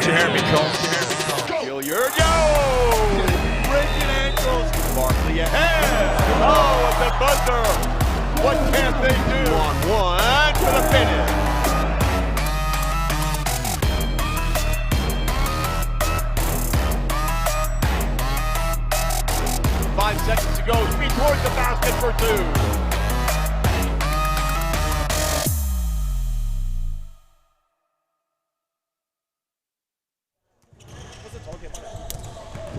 Don't you hear me, coach? Hilliard, yo! Breaking ankles. Barkley ahead. Oh, at the buzzer. What can they do? On one for the finish. 5 seconds to go. Speed towards the basket for two.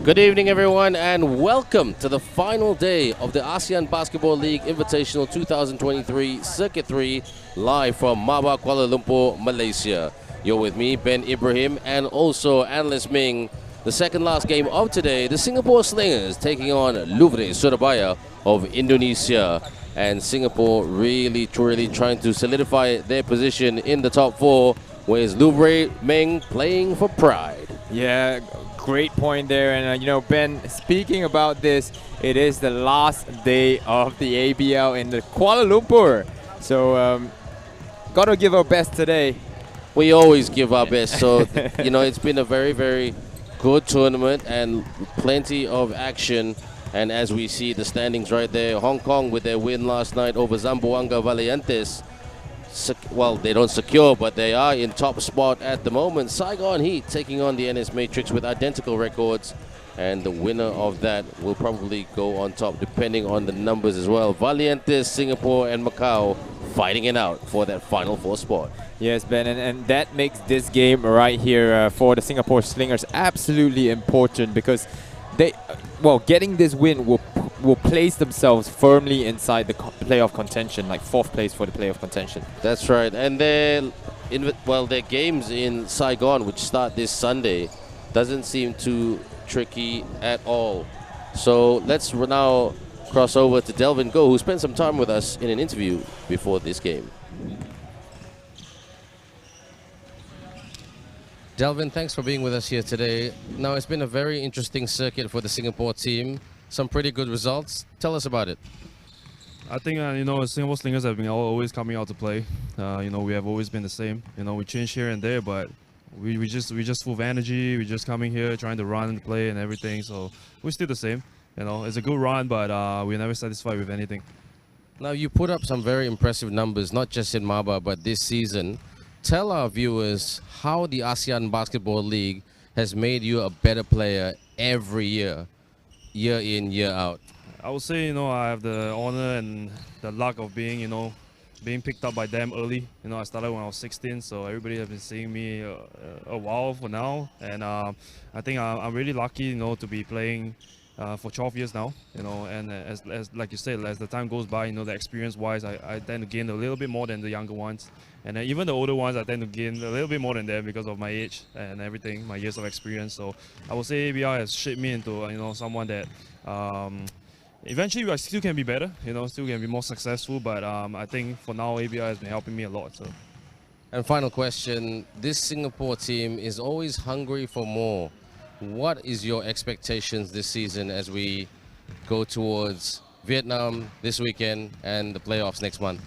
Good evening, everyone, and welcome to the final day of the ASEAN Basketball League Invitational 2023 Circuit 3, live from Maba, Kuala Lumpur, Malaysia. You're with me, Ben Ibrahim, and also Analyst Ming. The second last game of today, the Singapore Slingers taking on Louvre, Surabaya of Indonesia. And Singapore really trying to solidify their position in the top four, whereas Louvre, Ming, playing for pride. Yeah, great point there. And, you know, Ben, speaking about this, it is the last day of the ABL in the Kuala Lumpur. So, got to give our best today. We always give our best. So, you know, it's been a very good tournament and plenty of action. And as we see the standings right there, Hong Kong with their win last night over Zamboanga Valientes. Well, they don't secure, but they are in top spot at the moment. Saigon Heat taking on the NS Matrix with identical records, and the winner of that will probably go on top depending on the numbers as well. Valientes, Singapore and Macau fighting it out for that Final Four spot. Yes, Ben, and that makes this game right here for the Singapore Slingers absolutely important, because they, well, getting this win will place themselves firmly inside the playoff contention, like 4th place for the playoff contention. That's right, and their games in Saigon, which start this Sunday, doesn't seem too tricky at all. So let's now cross over to Delvin Go, who spent some time with us in an interview before this game. Delvin, thanks for being with us here today. Now, it's been a very interesting circuit for the Singapore team. Some pretty good results. Tell us about it. I think, you know, Singapore Slingers have been always coming out to play. You know, we have always been the same. You know, we change here and there, but we just full of energy. We're just coming here, trying to run and play and everything. So we're still the same. You know, it's a good run, but we're never satisfied with anything. Now, you put up some very impressive numbers, not just in Maba, but this season. Tell our viewers how the ASEAN Basketball League has made you a better player every year, year in, year out. I would say, you know, I have the honor and the luck of being, you know, being picked up by them early. You know, I started when I was 16, so everybody has been seeing me a while for now. And I think I'm really lucky, you know, to be playing for 12 years now, you know, and as like you said, as the time goes by, you know, the experience-wise, I tend to gain a little bit more than the younger ones. And even the older ones, I tend to gain a little bit more than them because of my age and everything, my years of experience. So I would say ABL has shaped me into, you know, someone that eventually I still can be better, you know, still can be more successful. But I think for now, ABL has been helping me a lot. So. And final question, this Singapore team is always hungry for more. What is your expectations this season as we go towards Vietnam this weekend and the playoffs next month?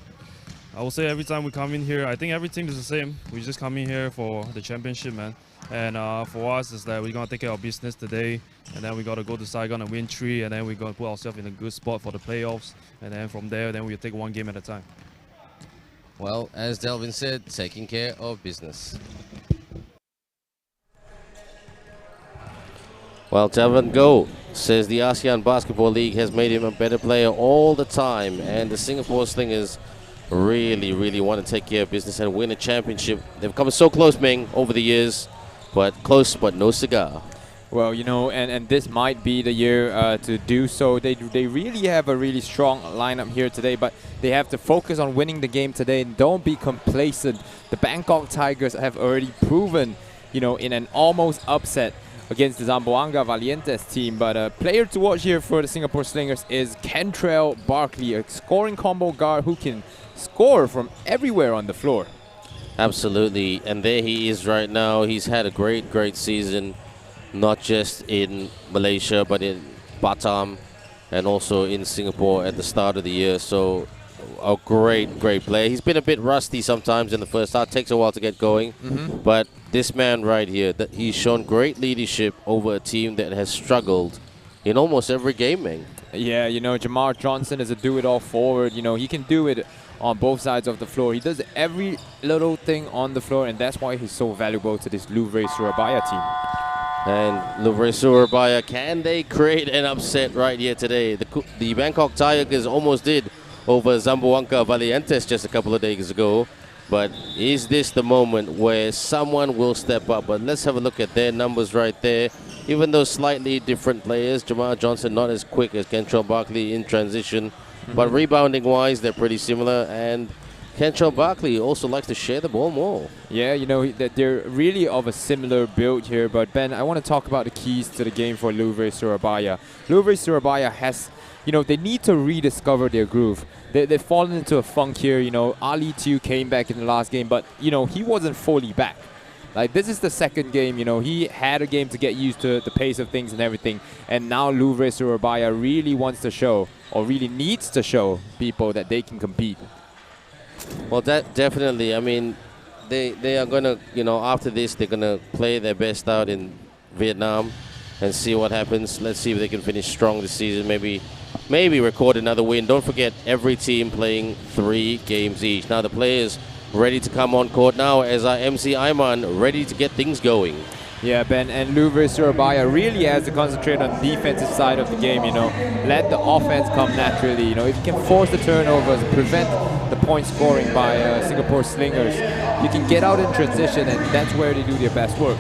I will say every time we come in here, I think every team is the same. We just come in here for the championship, man. And for us, it's that we're going to take care of business today. And then we got to go to Saigon and win 3. And then we're going to put ourselves in a good spot for the playoffs. And then from there, then we'll take one game at a time. Well, as Delvin said, taking care of business. Well, Delvin Go says the ASEAN Basketball League has made him a better player all the time. And the Singapore Slingers really want to take care of business and win a championship. They've come so close, Ming, over the years, but close but no cigar. Well, you know, and this might be the year to do so. They really have a really strong lineup here today, but they have to focus on winning the game today and don't be complacent. The Bangkok Tigers have already proven, you know, in an almost upset against the Zamboanga Valientes team. But a player to watch here for the Singapore Slingers is Kentrell Barkley, a scoring combo guard who can score from everywhere on the floor. Absolutely, and there he is right now. He's had a great season, not just in Malaysia, but in Batam and also in Singapore at the start of the year. So a great player. He's been a bit rusty sometimes in the first half. Takes a while to get going. But this man right here, he's shown great leadership over a team that has struggled in almost every game, man. Yeah, you know, Jamar Johnson is a do-it-all forward. You know, he can do it on both sides of the floor. He does every little thing on the floor, and that's why he's so valuable to this Louvre Surabaya team. And Louvre Surabaya, can they create an upset right here today? The Bangkok Tigers almost did over Zamboanga Valientes just a couple of days ago. But is this the moment where someone will step up? But let's have a look at their numbers right there. Even though slightly different players, Jamar Johnson not as quick as Kentrell Barkley in transition. But rebounding-wise, they're pretty similar. And Kentrell Barkley also likes to share the ball more. Yeah, you know, they're really of a similar build here. But Ben, I want to talk about the keys to the game for Louvre Surabaya. Louvre Surabaya has, you know, they need to rediscover their groove. They've fallen into a funk here. You know, Ali Tiu came back in the last game, but, you know, he wasn't fully back. Like, this is the second game, you know, he had a game to get used to the pace of things and everything. And now Louvre Surabaya really wants to show, or really needs to show people that they can compete. Well, that definitely, I mean, they are going to, you know, after this, they're going to play their best out in Vietnam and see what happens. Let's see if they can finish strong this season. Maybe record another win. Don't forget, every team playing 3 games each. Now the players ready to come on court now as our MC Ayman ready to get things going. Yeah, Ben, and Louvre Surabaya really has to concentrate on the defensive side of the game, you know. Let the offense come naturally, you know. If you can force the turnovers, prevent the point scoring by Singapore Slingers, you can get out in transition, and that's where they do their best work.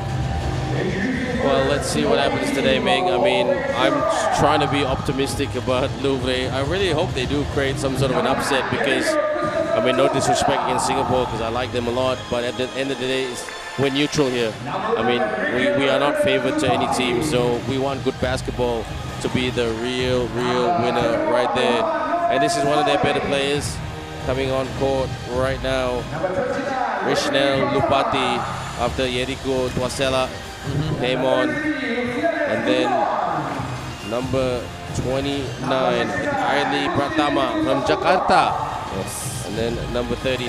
Well, let's see what happens today, Ming. I mean, I'm trying to be optimistic about Louvre. I really hope they do create some sort of an upset because, I mean, no disrespect against Singapore because I like them a lot, but at the end of the day, we're neutral here. I mean, we are not favored to any team, so we want good basketball to be the real winner right there. And this is one of their better players coming on court right now. Rishnel Lupati after Yeriko Tuasela came on. And then number 29, Aili Pratama from Jakarta. Yes. And then number 33,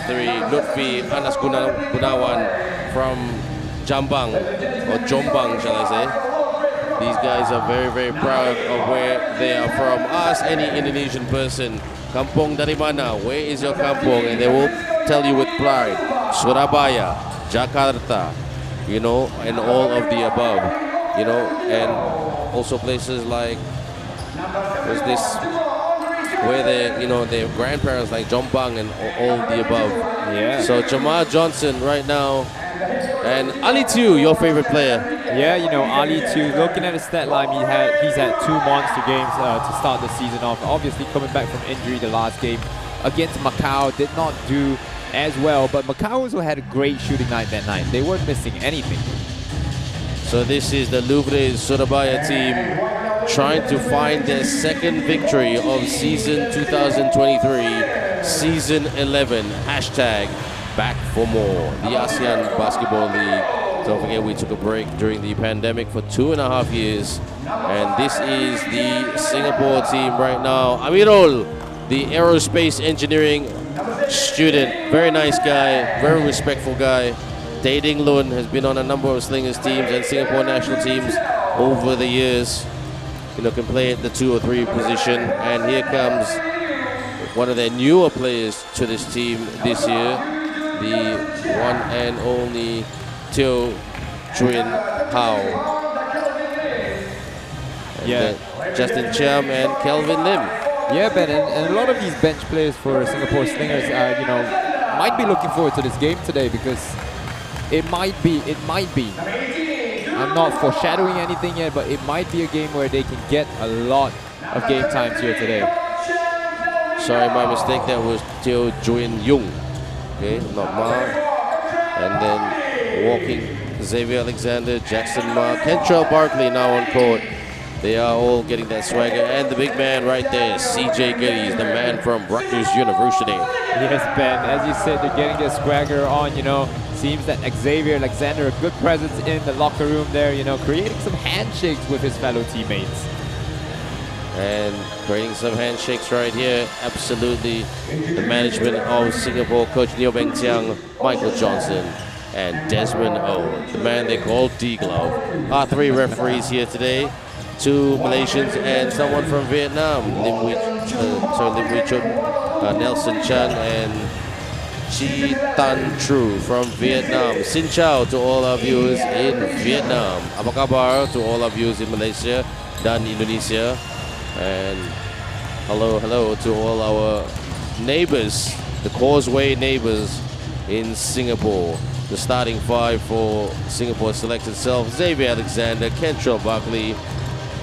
Lutfi Anas Gunawan from Jambang, or Jombang, shall I say. These guys are very proud of where they are from. Ask any Indonesian person, Kampong dari mana? Where is your kampong? And they will tell you with pride, Surabaya, Jakarta, you know, and all of the above, you know, and also places like, was this, where they, you know, their grandparents like Jombang and all the above. Yeah. So Jamar Johnson right now, and Ali Tiu, your favorite player. Yeah, you know, Ali Tiu, looking at his stat line, he's had 2 monster games to start the season off. Obviously coming back from injury the last game against Macau, did not do as well, but Macau also had a great shooting night that night. They weren't missing anything. So this is the Louvre Surabaya team trying to find their second victory of season 2023, season 11, hashtag back for more. The ASEAN Basketball League. Don't forget we took a break during the pandemic for 2.5 years. And this is the Singapore team right now. Amirul, the aerospace engineering student, very nice guy, very respectful guy. Tae Ding Lun has been on a number of Slingers teams and Singapore national teams over the years. You know, can play at the 2 or 3 position. And here comes one of their newer players to this team this year, the one and only Teo Juin Hao. Yeah. Justin Chiam and Kelvin Lim. Yeah, Ben, and a lot of these bench players for Singapore Slingers, you know, might be looking forward to this game today because it might be. I'm not foreshadowing anything yet, but it might be a game where they can get a lot of game times here today. Sorry, my mistake. That was Teo Juin Jung. Okay, not Ma. And then walking Xavier Alexander, Jackson Ma, Kentrell Barkley now on court. They are all getting that swagger. And the big man right there, CJ Geddes, the man from Rutgers University. Yes, Ben, as you said, they're getting their swagger on, you know. Seems that Xavier Alexander, a good presence in the locker room there, you know, creating some handshakes with his fellow teammates. And creating some handshakes right here. Absolutely. The management of Singapore, Coach Neo Beng Tiang, Michael Johnson, and Desmond O, the man they call D-Glove. Our 3 referees here today. 2 Malaysians and someone from Vietnam. Lim Wee Chun, Nelson Chan, and Chi Tan Tru from Vietnam. Xin chào to all our viewers in Vietnam. Apa kabar to all our viewers in Malaysia dan Indonesia. And hello to all our neighbors, the Causeway neighbors in Singapore. The starting 5 for Singapore select itself: Xavier Alexander, Kentrell Buckley,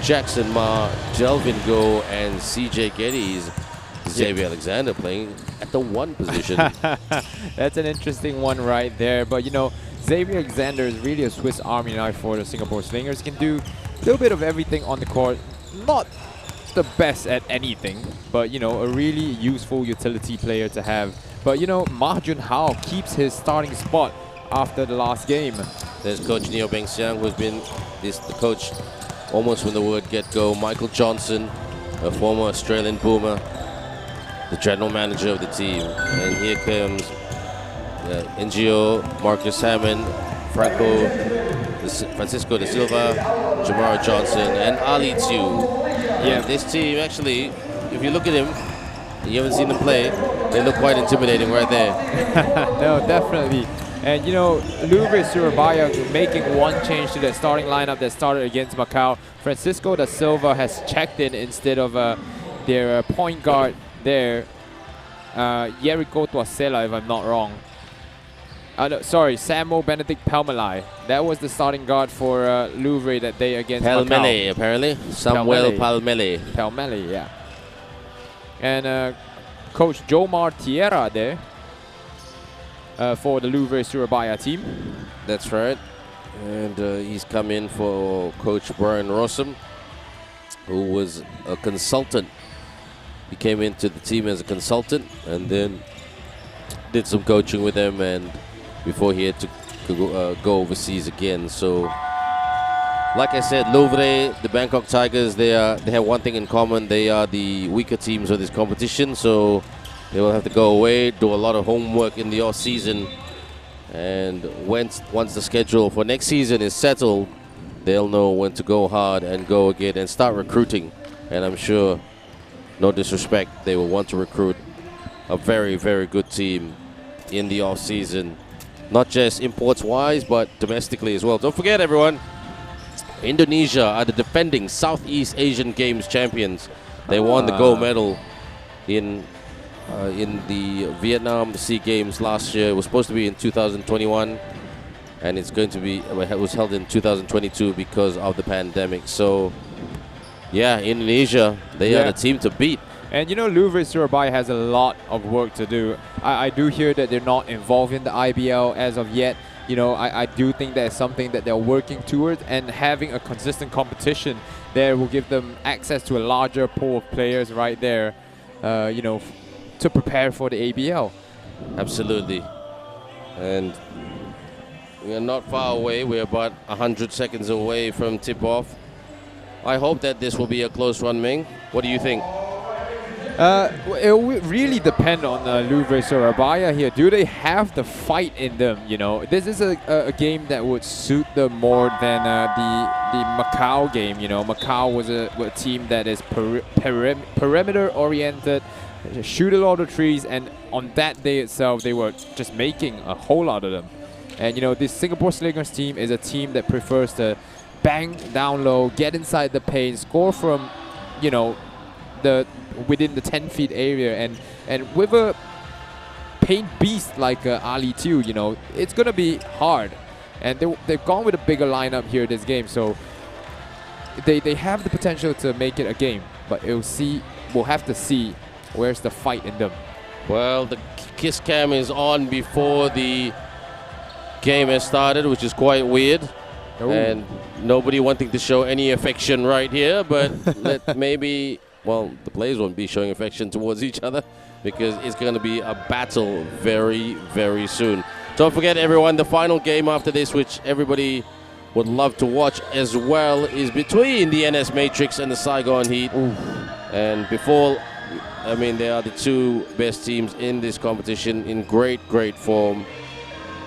Jackson Ma, Delvin Go, and CJ Geddes. Xavier Alexander playing at the 1 position. That's an interesting one right there. But, you know, Xavier Alexander is really a Swiss Army knife for the Singapore Slingers. Can do a little bit of everything on the court. Not the best at anything, but, you know, a really useful utility player to have. But, you know, Ma Jun Hao keeps his starting spot after the last game. There's Coach Neo Beng Siang, who's been the coach almost from the word get-go. Michael Johnson, a former Australian Boomer, the general manager of the team. And here comes NGO, Marcus Hammond, Francisco de Silva, Jamara Johnson, and Ali Tiu. Yeah, this team actually, if you look at him, you haven't seen them play, they look quite intimidating right there. No, definitely. And, you know, Louvre Surabaya making one change to their starting lineup that started against Macau. Francisco da Silva has checked in instead of their point guard there, Jericho Tuasela, if I'm not wrong. No, sorry, Samuel Benedict Palmelai. That was the starting guard for Louvre that day against Palmele, Macau. Apparently. Samuel Palmele. Palmele, yeah. And Coach Jomar Tierra there for the Louvre Surabaya team. That's right. And he's come in for Coach Brian Rossum, who was a consultant. He came into the team as a consultant and then did some coaching with them, and before he had to go overseas again. So, like I said, Louvre, the Bangkok Tigers, they have one thing in common. They are the weaker teams of this competition, so they will have to go away, do a lot of homework in the off season, and once the schedule for next season is settled, they'll know when to go hard and go again and start recruiting. And I'm sure, no disrespect, they will want to recruit a very, very good team in the off season. Not just imports-wise, but domestically as well. Don't forget, everyone, Indonesia are the defending Southeast Asian Games champions. They won the gold medal in the Vietnam Sea Games last year. It was supposed to be in 2021, and it was held in 2022 because of the pandemic. So, yeah, Indonesia, they are the team to beat. And you know, Louvre Surabaya has a lot of work to do. I do hear that they're not involved in the IBL as of yet. You know, I do think that's something that they're working towards, and having a consistent competition there will give them access to a larger pool of players right there, you know, to prepare for the ABL. Absolutely. And we are not far away. We're about 100 seconds away from tip-off. I hope that this will be a close one, Ming. What do you think? It will really depend on Louvre Surabaya here. Do they have the fight in them? You know, this is a game that would suit them more than the Macau game. You know, Macau was a team that is perimeter oriented, shoot a lot of trees, and on that day itself, they were just making a whole lot of them. And you know, this Singapore Slingers team is a team that prefers to bang down low, get inside the paint, score from, you know, within the 10 feet area, and with a paint beast like Ali Tiu, you know, it's gonna be hard. And they've gone with a bigger lineup here this game, so they have the potential to make it a game, but we'll have to see where's the fight in them. Well, the kiss cam is on before the game has started, which is quite weird. Ooh. And nobody wanting to show any affection right here, but maybe, well, the players won't be showing affection towards each other because it's going to be a battle very, very soon. Don't forget, everyone, the final game after this, which everybody would love to watch as well is between the NS Matrix and the Saigon Heat. And before, I mean, they are the two best teams in this competition in great form.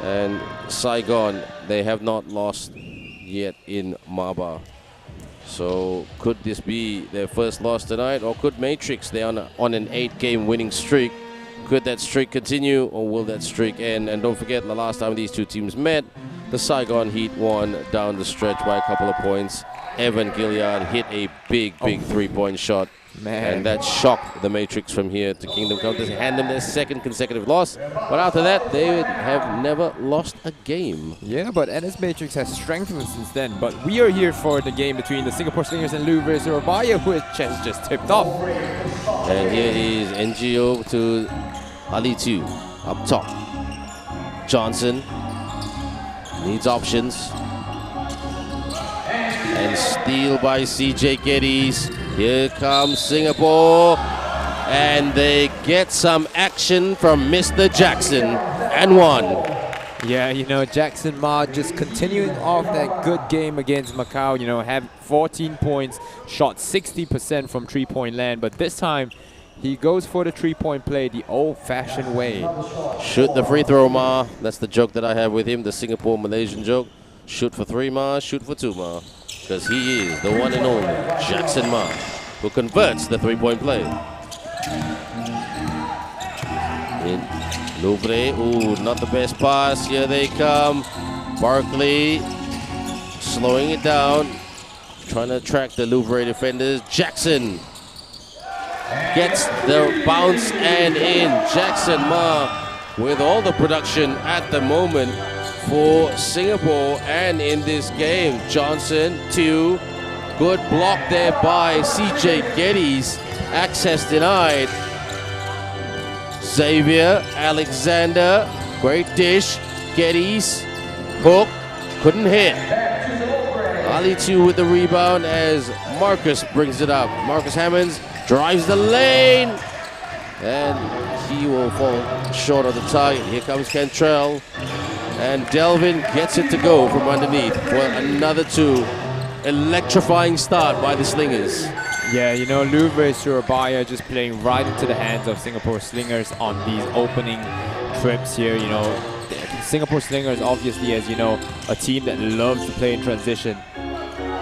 And Saigon, they have not lost yet in Maba. So could this be their first loss tonight, or could Matrix, they're on an 8-game winning streak, could that streak continue, or will that streak end? And don't forget, the last time these two teams met, the Saigon Heat won down the stretch by a couple of points. Evan Gilead hit a big 3-point shot. Man. And that shocked the Matrix from here to Kingdom Come to hand them their second consecutive loss. But after that, they have never lost a game. Yeah, but NS Matrix has strengthened since then. But we are here for the game between the Singapore Slingers and Louvre Surabaya, who has just tipped off. And here is NGO to Ali 2 up top. Johnson needs options. And steal by CJ Geddes. Here comes Singapore, and they get some action from Mr. Jackson, and one. Yeah, you know, Jackson Ma just continuing off that good game against Macau, you know, had 14 points, shot 60% from 3-point land, but this time he goes for the 3-point play the old-fashioned way. Shoot the free throw, Ma. That's the joke that I have with him, the Singapore Malaysian joke. Shoot for 3, Ma, shoot for 2, Ma. Because he is the one and only Jackson Ma, who converts the 3-point play. In Louvre, ooh, not the best pass. Here they come. Barkley slowing it down, trying to track the Louvre defenders. Jackson gets the bounce and in. Jackson Ma with all the production at the moment for Singapore and in this game. Johnson, 2. Good block there by CJ Geddes. Access denied. Xavier Alexander, great dish. Geddes, hook, couldn't hit. Ali 2 with the rebound as Marcus brings it up. Marcus Hammonds drives the lane, and he will fall short of the target. Here comes Cantrell. And Delvin gets it to go from underneath for another 2. Electrifying start by the Slingers. Yeah, you know, Louvre Surabaya just playing right into the hands of Singapore Slingers on these opening trips here. You know, Singapore Slingers obviously, as you know, a team that loves to play in transition.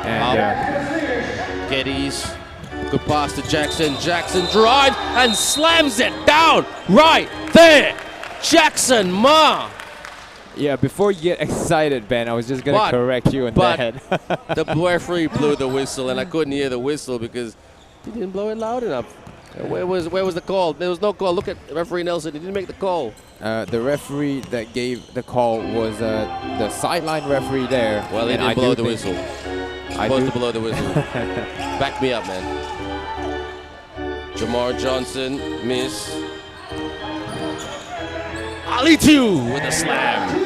And Geddes, good pass to Jackson. Jackson drives and slams it down right there. Jackson Ma. yeah, before you get excited, Ben, I was just going to correct you on that. The referee blew the whistle, and I couldn't hear the whistle because he didn't blow it loud enough. Where was the call? There was no call. Look at referee Nelson. He didn't make the call. The referee that gave the call was the sideline referee there. Well, he didn't blow the whistle. Supposed to blow the whistle. Back me up, man. Jamar Johnson, miss. Ali 2 with a slam.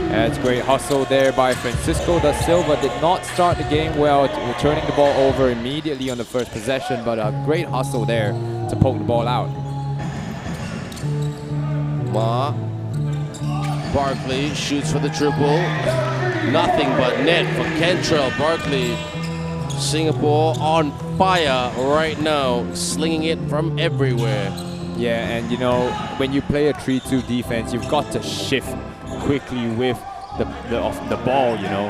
That's great hustle there by Francisco da Silva. Did not start the game well, turning the ball over immediately on the first possession, but a great hustle there to poke the ball out. Ma. Barkley shoots for the triple. Nothing but net for Cantrell. Barkley, Singapore on fire right now, slinging it from everywhere. Yeah, and you know, when you play a 3-2 defense, you've got to shift quickly with the ball, you know.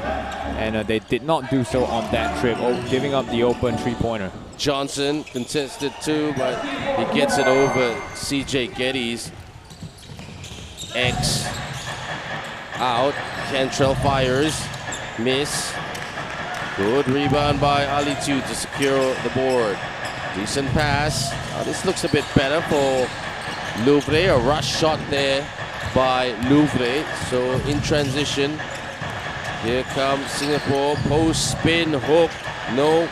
And they did not do so on that trip, giving up the open 3-pointer. Johnson contested 2, but he gets it over CJ Geddes. X out. Cantrell fires. Miss. Good rebound by Ali 2 to secure the board. Decent pass. This looks a bit better for Louvre. A rush shot there by Louvre. So in transition, here comes Singapore. Post spin hook. No.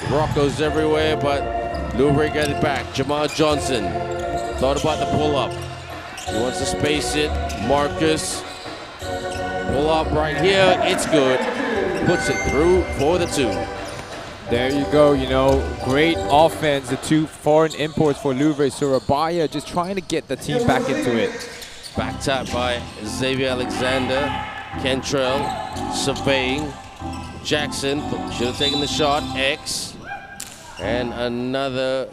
Rockos everywhere, but Louvre got it back. Jamar Johnson thought about the pull up. He wants to space it. Marcus. Pull up right here. It's good. Puts it through for the 2. There you go, you know, great offense. The 2 foreign imports for Louvre Surabaya, just trying to get the team back into it. Back tap by Xavier Alexander. Kentrell surveying. Jackson should have taken the shot. X. And another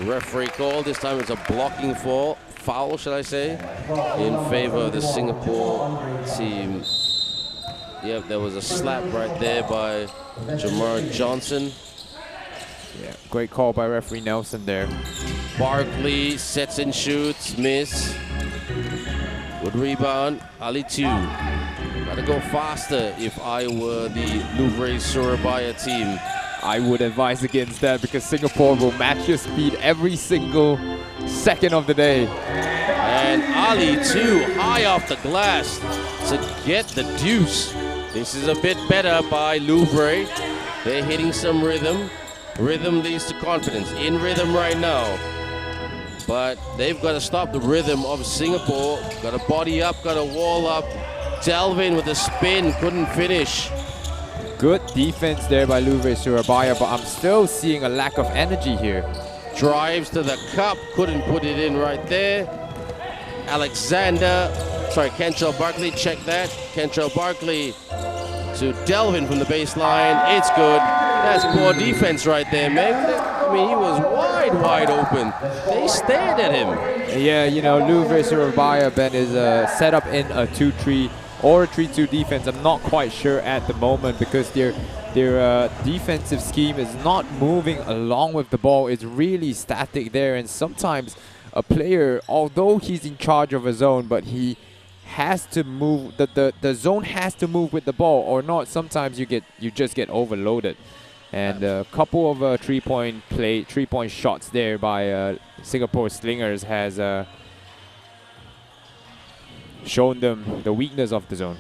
referee call. This time it's a blocking foul, should I say, in favor of the Singapore team. Yep, there was a slap right there by Jamar Johnson. Yeah, great call by referee Nelson there. Barkley sets and shoots, miss. Good rebound, Ali 2. Gotta go faster if I were the Louvre Surabaya team. I would advise against that because Singapore will match your speed every single second of the day. And Ali 2 high off the glass to get the deuce. This is a bit better by Louvre. They're hitting some rhythm. Rhythm leads to confidence. In rhythm right now. But they've got to stop the rhythm of Singapore. Got to body up, got to wall up. Delvin with a spin, couldn't finish. Good defense there by Louvre Surabaya, but I'm still seeing a lack of energy here. Drives to the cup, couldn't put it in right there. Kentrell Barkley, check that. Kentrell Barkley to Delvin from the baseline. It's good. That's poor defense right there, man. I mean, he was wide open. They stared at him. Yeah, you know, Louvre Surabaya, Ben, is set up in a 2-3 or a 3-2 defense. I'm not quite sure at the moment because their defensive scheme is not moving along with the ball. It's really static there, and sometimes a player, although he's in charge of a zone, but he has to move, the zone has to move with the ball, or not sometimes you just get overloaded. And a couple of three-point shots there by Singapore Slingers has shown them the weakness of the zone.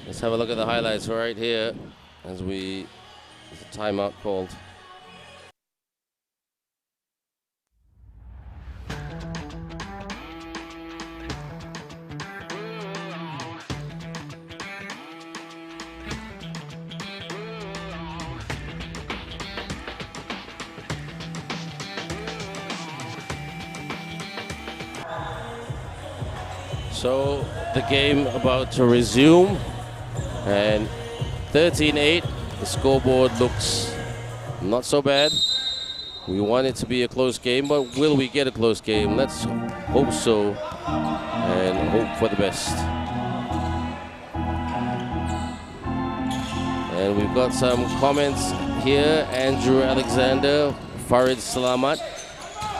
Let's have a look at the highlights right here as there's a timeout called. So the game about to resume, and 13-8, the scoreboard looks not so bad. We want it to be a close game, but will we get a close game? Let's hope so and hope for the best. And we've got some comments here. Andrew Alexander, Farid Salamat,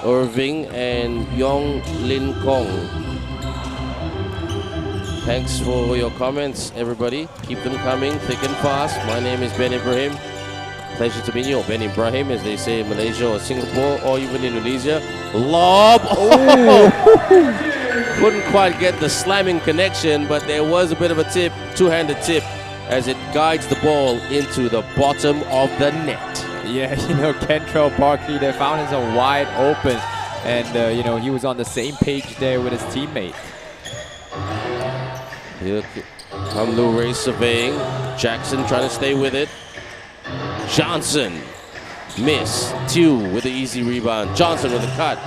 Irving, and Yong Lin Kong. Thanks for your comments, everybody. Keep them coming thick and fast. My name is Ben Ibrahim. Pleasure to meet you, or Ben Ibrahim, as they say in Malaysia or Singapore or even Indonesia. Lob! Oh! Couldn't quite get the slamming connection, but there was a bit of a tip, two-handed tip, as it guides the ball into the bottom of the net. Yeah, you know, Kentrell Barkley, they found him wide open, and you know, he was on the same page there with his teammate. Here come Louvre surveying. Jackson trying to stay with it. Johnson, miss. Tew with the easy rebound. Johnson with a cut.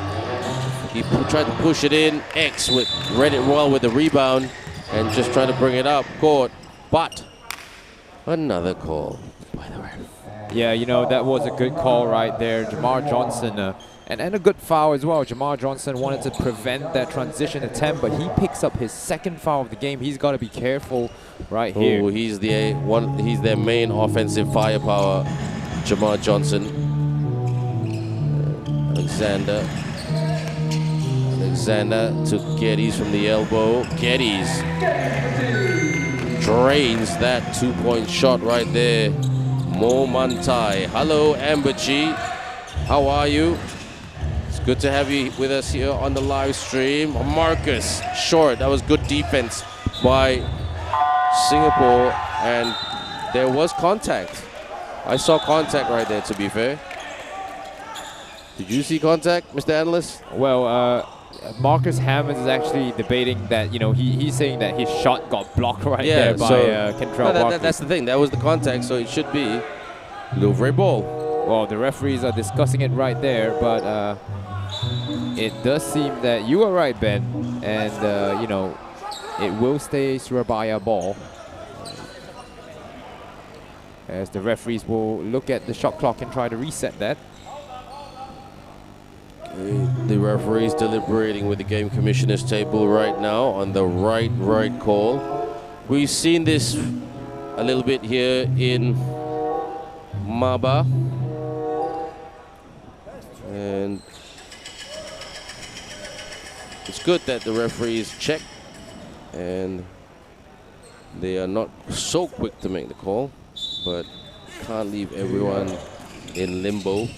He tried to push it in. X read it well with the rebound and just trying to bring it up court. But another call by the ref. Yeah, you know, that was a good call right there. Jamar Johnson, and a good foul as well. Jamar Johnson wanted to prevent that transition attempt, but he picks up his second foul of the game. He's got to be careful right here. Oh, he's their main offensive firepower, Jamar Johnson. Alexander to Geddes from the elbow. Geddes drains that two-point shot right there. Mo Mantai. Hello, Amber G. How are you? It's good to have you with us here on the live stream. Marcus, short. That was good defense by Singapore, and there was contact. I saw contact right there, to be fair. Did you see contact, Mr. Analyst? Well, Marcus Hammonds is actually debating that, you know, he's saying that his shot got blocked right there by Kentrell Barkley. That's the thing. That was the contact, so it should be Louvre ball. Well, the referees are discussing it right there, but it does seem that you are right, Ben. And, you know, it will stay Surabaya ball. As the referees will look at the shot clock and try to reset that. The referees deliberating with the game commissioner's table right now on the right call. We've seen this a little bit here in Maba. And it's good that the referees check and they are not so quick to make the call, but can't leave everyone in limbo.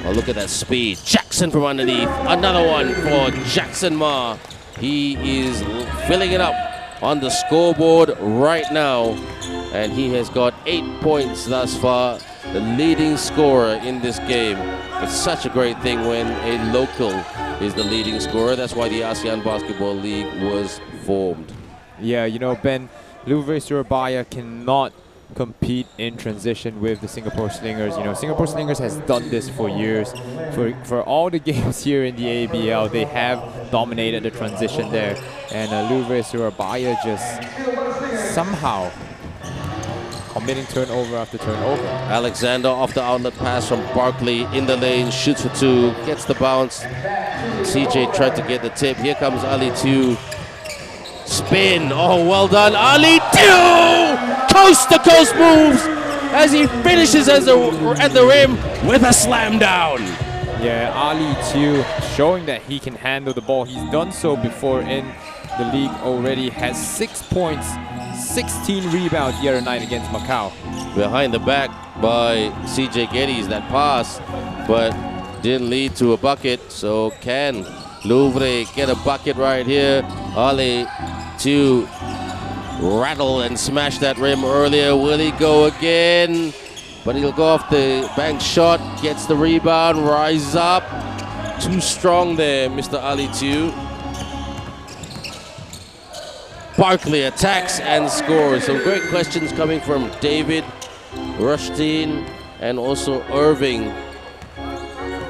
Oh, look at that speed. Jackson from underneath. Another one for Jackson Ma. He is filling it up on the scoreboard right now. And he has got 8 points thus far. The leading scorer in this game. It's such a great thing when a local is the leading scorer. That's why the ASEAN Basketball League was formed. Yeah, you know, Ben, Louvre Surabaya cannot compete in transition with the Singapore Slingers. You know, Singapore Slingers has done this for years. For all the games here in the ABL, they have dominated the transition there. And Louvre Surabaya just somehow committing turnover after turnover. Alexander off the outlet pass from Barkley in the lane, shoots for two, gets the bounce. CJ tried to get the tip. Here comes Ali 2. Spin. Oh, well done. Ali 2! Coast to coast moves as he finishes at the rim with a slam down. Yeah, Ali 2 showing that he can handle the ball. He's done so before in the league already. Has 6 points, 16 rebounds the other night against Macau. Behind the back by CJ Geddes, that pass, but didn't lead to a bucket. So can Louvre get a bucket right here? Ali to rattle and smash that rim earlier. Will he go again? But he'll go off the bank shot, gets the rebound, rise up. Too strong there, Mr. Ali 2. Barkley attacks and scores. Some great questions coming from David, Rushdin, and also Irving.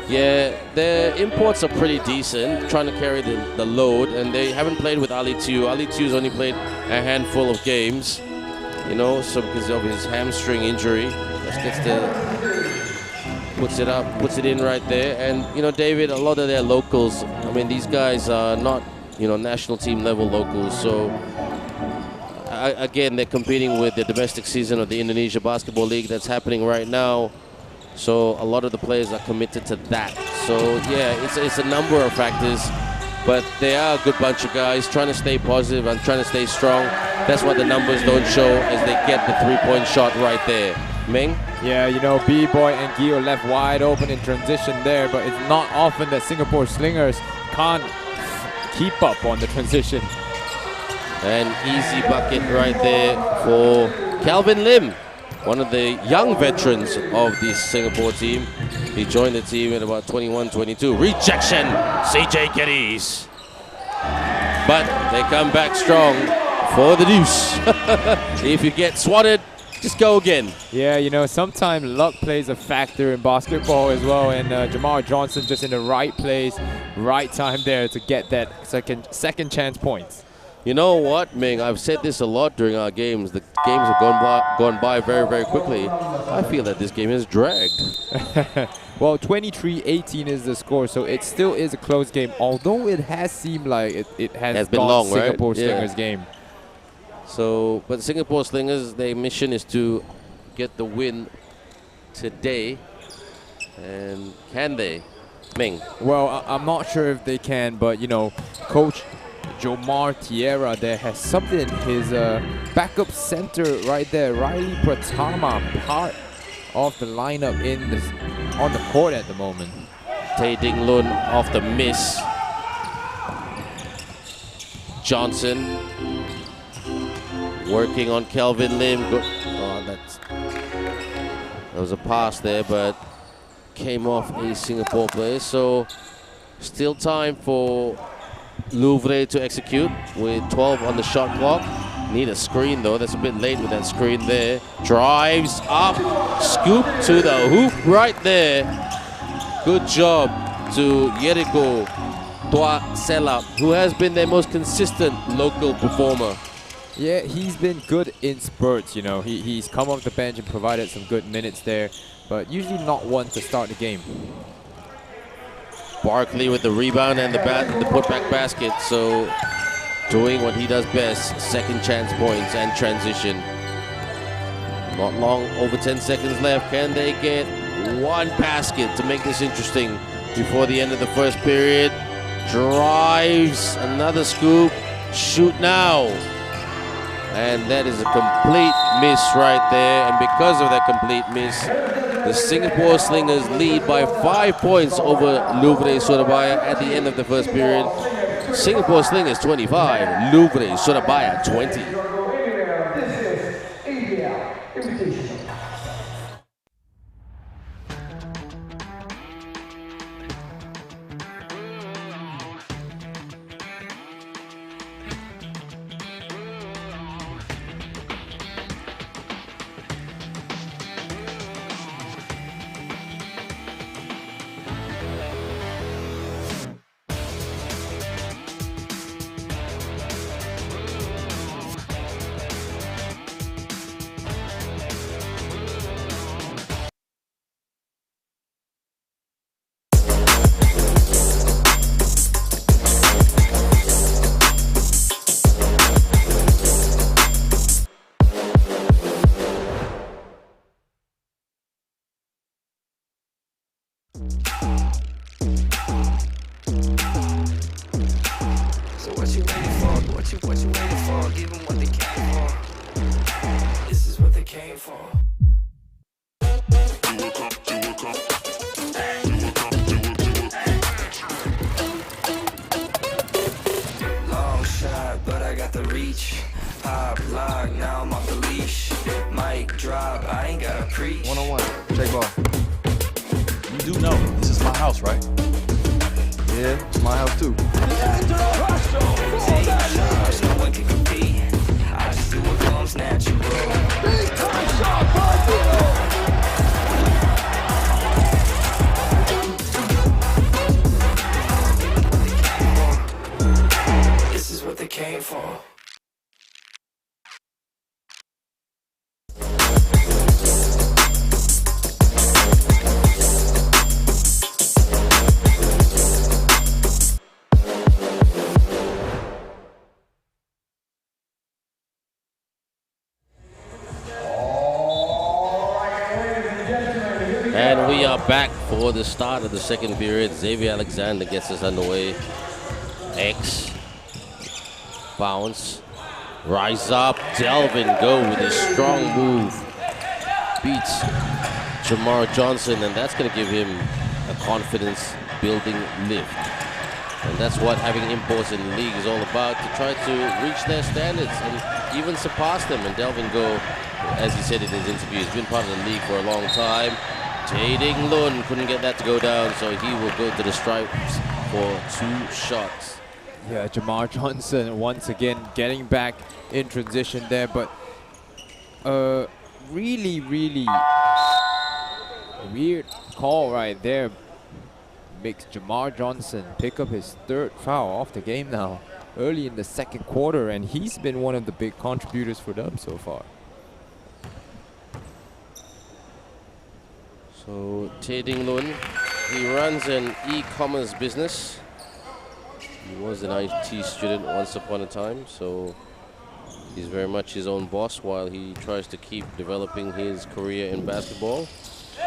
Yeah, their imports are pretty decent, trying to carry the load, and they haven't played with Ali 2. Ali 2's only played a handful of games, you know, so because of his hamstring injury. Just gets puts it in right there. And, you know, David, a lot of their locals, I mean, these guys are not, you know, national team level locals, so again, they're competing with the domestic season of the Indonesia Basketball League that's happening right now. So a lot of the players are committed to that. So yeah, it's a number of factors, but they are a good bunch of guys trying to stay positive and trying to stay strong. That's what the numbers don't show as they get the three-point shot right there. Ming? Yeah, you know, B-Boy and Gio left wide open in transition there, but it's not often that Singapore Slingers can't keep up on the transition. An easy bucket right there for Calvin Lim, one of the young veterans of this Singapore team. He joined the team at about 21-22. Rejection, CJ Geddes. But they come back strong for the deuce. If you get swatted, just go again. Yeah, you know, sometimes luck plays a factor in basketball as well, and Jamar Johnson just in the right place, right time there to get that second chance points. You know what, Ming? I've said this a lot during our games. The games have gone by very, very quickly. I feel that this game is dragged. Well, 23-18 is the score, so it still is a close game, although it has seemed like it has been gone long, Singapore right? Slingers game. So, but the Singapore Slingers, their mission is to get the win today. And can they, Ming? Well, I'm not sure if they can, but, you know, Coach Jomar Tierra there has something in his backup center right there. Riley Pratama, part of the lineup on the court at the moment. Tae Ding Lun off the miss. Johnson working on Kelvin Lim. Oh, that was a pass there, but came off a Singapore player. So still time for Louvre to execute with 12 on the shot clock. Need a screen though. That's a bit late with that screen there. Drives up, scoop to the hoop right there. Good job to Jericho Tuasela, who has been their most consistent local performer. Yeah, he's been good in spurts, you know. He's come off the bench and provided some good minutes there, but usually not one to start the game. Barkley with the rebound and the putback basket, so doing what he does best, second chance points and transition. Not long, over 10 seconds left. Can they get one basket to make this interesting before the end of the first period? Drives, another scoop, shoot now. And that is a complete miss right there. And because of that complete miss, the Singapore Slingers lead by 5 points over Louvre Surabaya at the end of the first period. Singapore Slingers 25, Louvre Surabaya 20. This is ABL Invitational. What you waiting for? What you waiting for? Give them what they came for. This is what they came for. Long shot, but I got the reach. Pop, lock, now I'm off the leash. Mic drop, I ain't gotta preach. One-on-one, J-Ball. You do know this is my house, right? Yeah, it's my house too. Take charge, no one can compete. I just do what comes natural. This is what they came for. And we are back for the start of the second period. Xavier Alexander gets us underway. X. Bounce. Rise up. Delvin Go with his strong move. Beats Jamar Johnson, and that's going to give him a confidence-building lift. And that's what having imports in the league is all about, to try to reach their standards and even surpass them. And Delvin Go, as he said in his interview, has been part of the league for a long time. Tae-Ding Lun couldn't get that to go down, so he will go to the stripes for 2 shots. Yeah, Jamar Johnson once again getting back in transition there, but really weird call right there. Makes Jamar Johnson pick up his 3rd foul off the game now, early in the second quarter, and he's been one of the big contributors for them so far. So Tae-Ding Lun, he runs an e-commerce business. He was an IT student once upon a time, so he's very much his own boss while he tries to keep developing his career in basketball.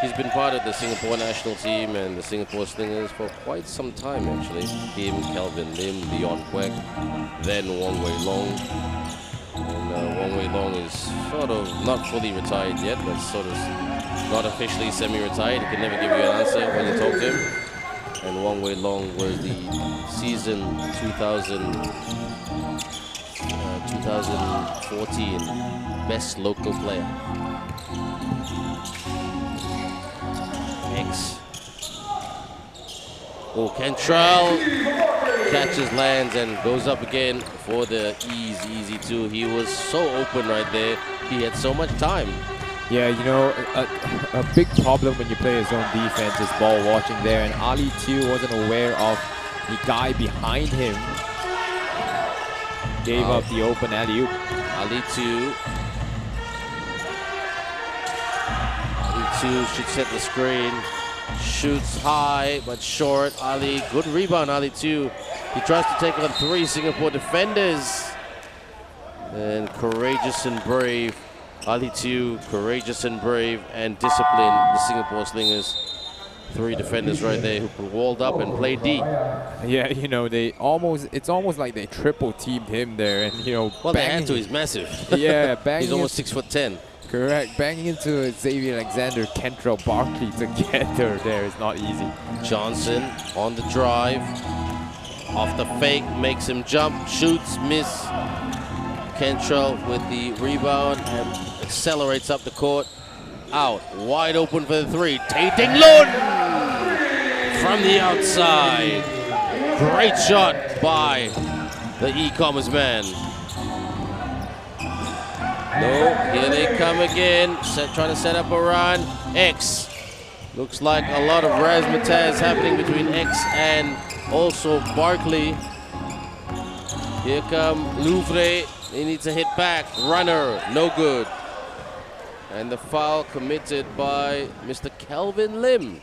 He's been part of the Singapore national team and the Singapore Slingers for quite some time, actually. Him, Kelvin Lim, Leon Kwek, then Wong Wei Long. And Wong Wei Long is sort of not fully retired yet, but sort of not officially semi-retired. He can never give you an answer when you talk to him. And Wong Wei Long was the season 2014 best local player. X. Oh, Cantrell catches, lands, and goes up again for the easy 2. He was so open right there. He had so much time. Yeah, you know, a big problem when you play a zone defense is ball watching there, and Ali too wasn't aware of the guy behind him. Gave up the open alley-oop. Ali 2. Ali 2 should set the screen. Shoots high but short. Ali, good rebound, Ali 2. He tries to take on 3 Singapore defenders. And courageous and brave. Ali 2, courageous and brave and disciplined. The Singapore Slingers. 3 defenders right there who walled up and played D. Yeah, you know, it's almost like they triple teamed him there, and you know, well, they had to. He's massive. Yeah, banging. He's almost 6'10". Correct, banging into Xavier Alexander, Kentrell Barkley together there is not easy. Johnson on the drive, off the fake, makes him jump, shoots, miss. Kentrell with the rebound and accelerates up the court. Out, wide open for the 3. Tae Ding Lun from the outside. Great shot by the e-commerce man. No, here they come again. Trying to set up a run. X. Looks like a lot of razzmatazz happening between X and also Barkley. Here come Louvre. He needs a hit back. Runner, no good. And the foul committed by Mr. Kelvin Lim.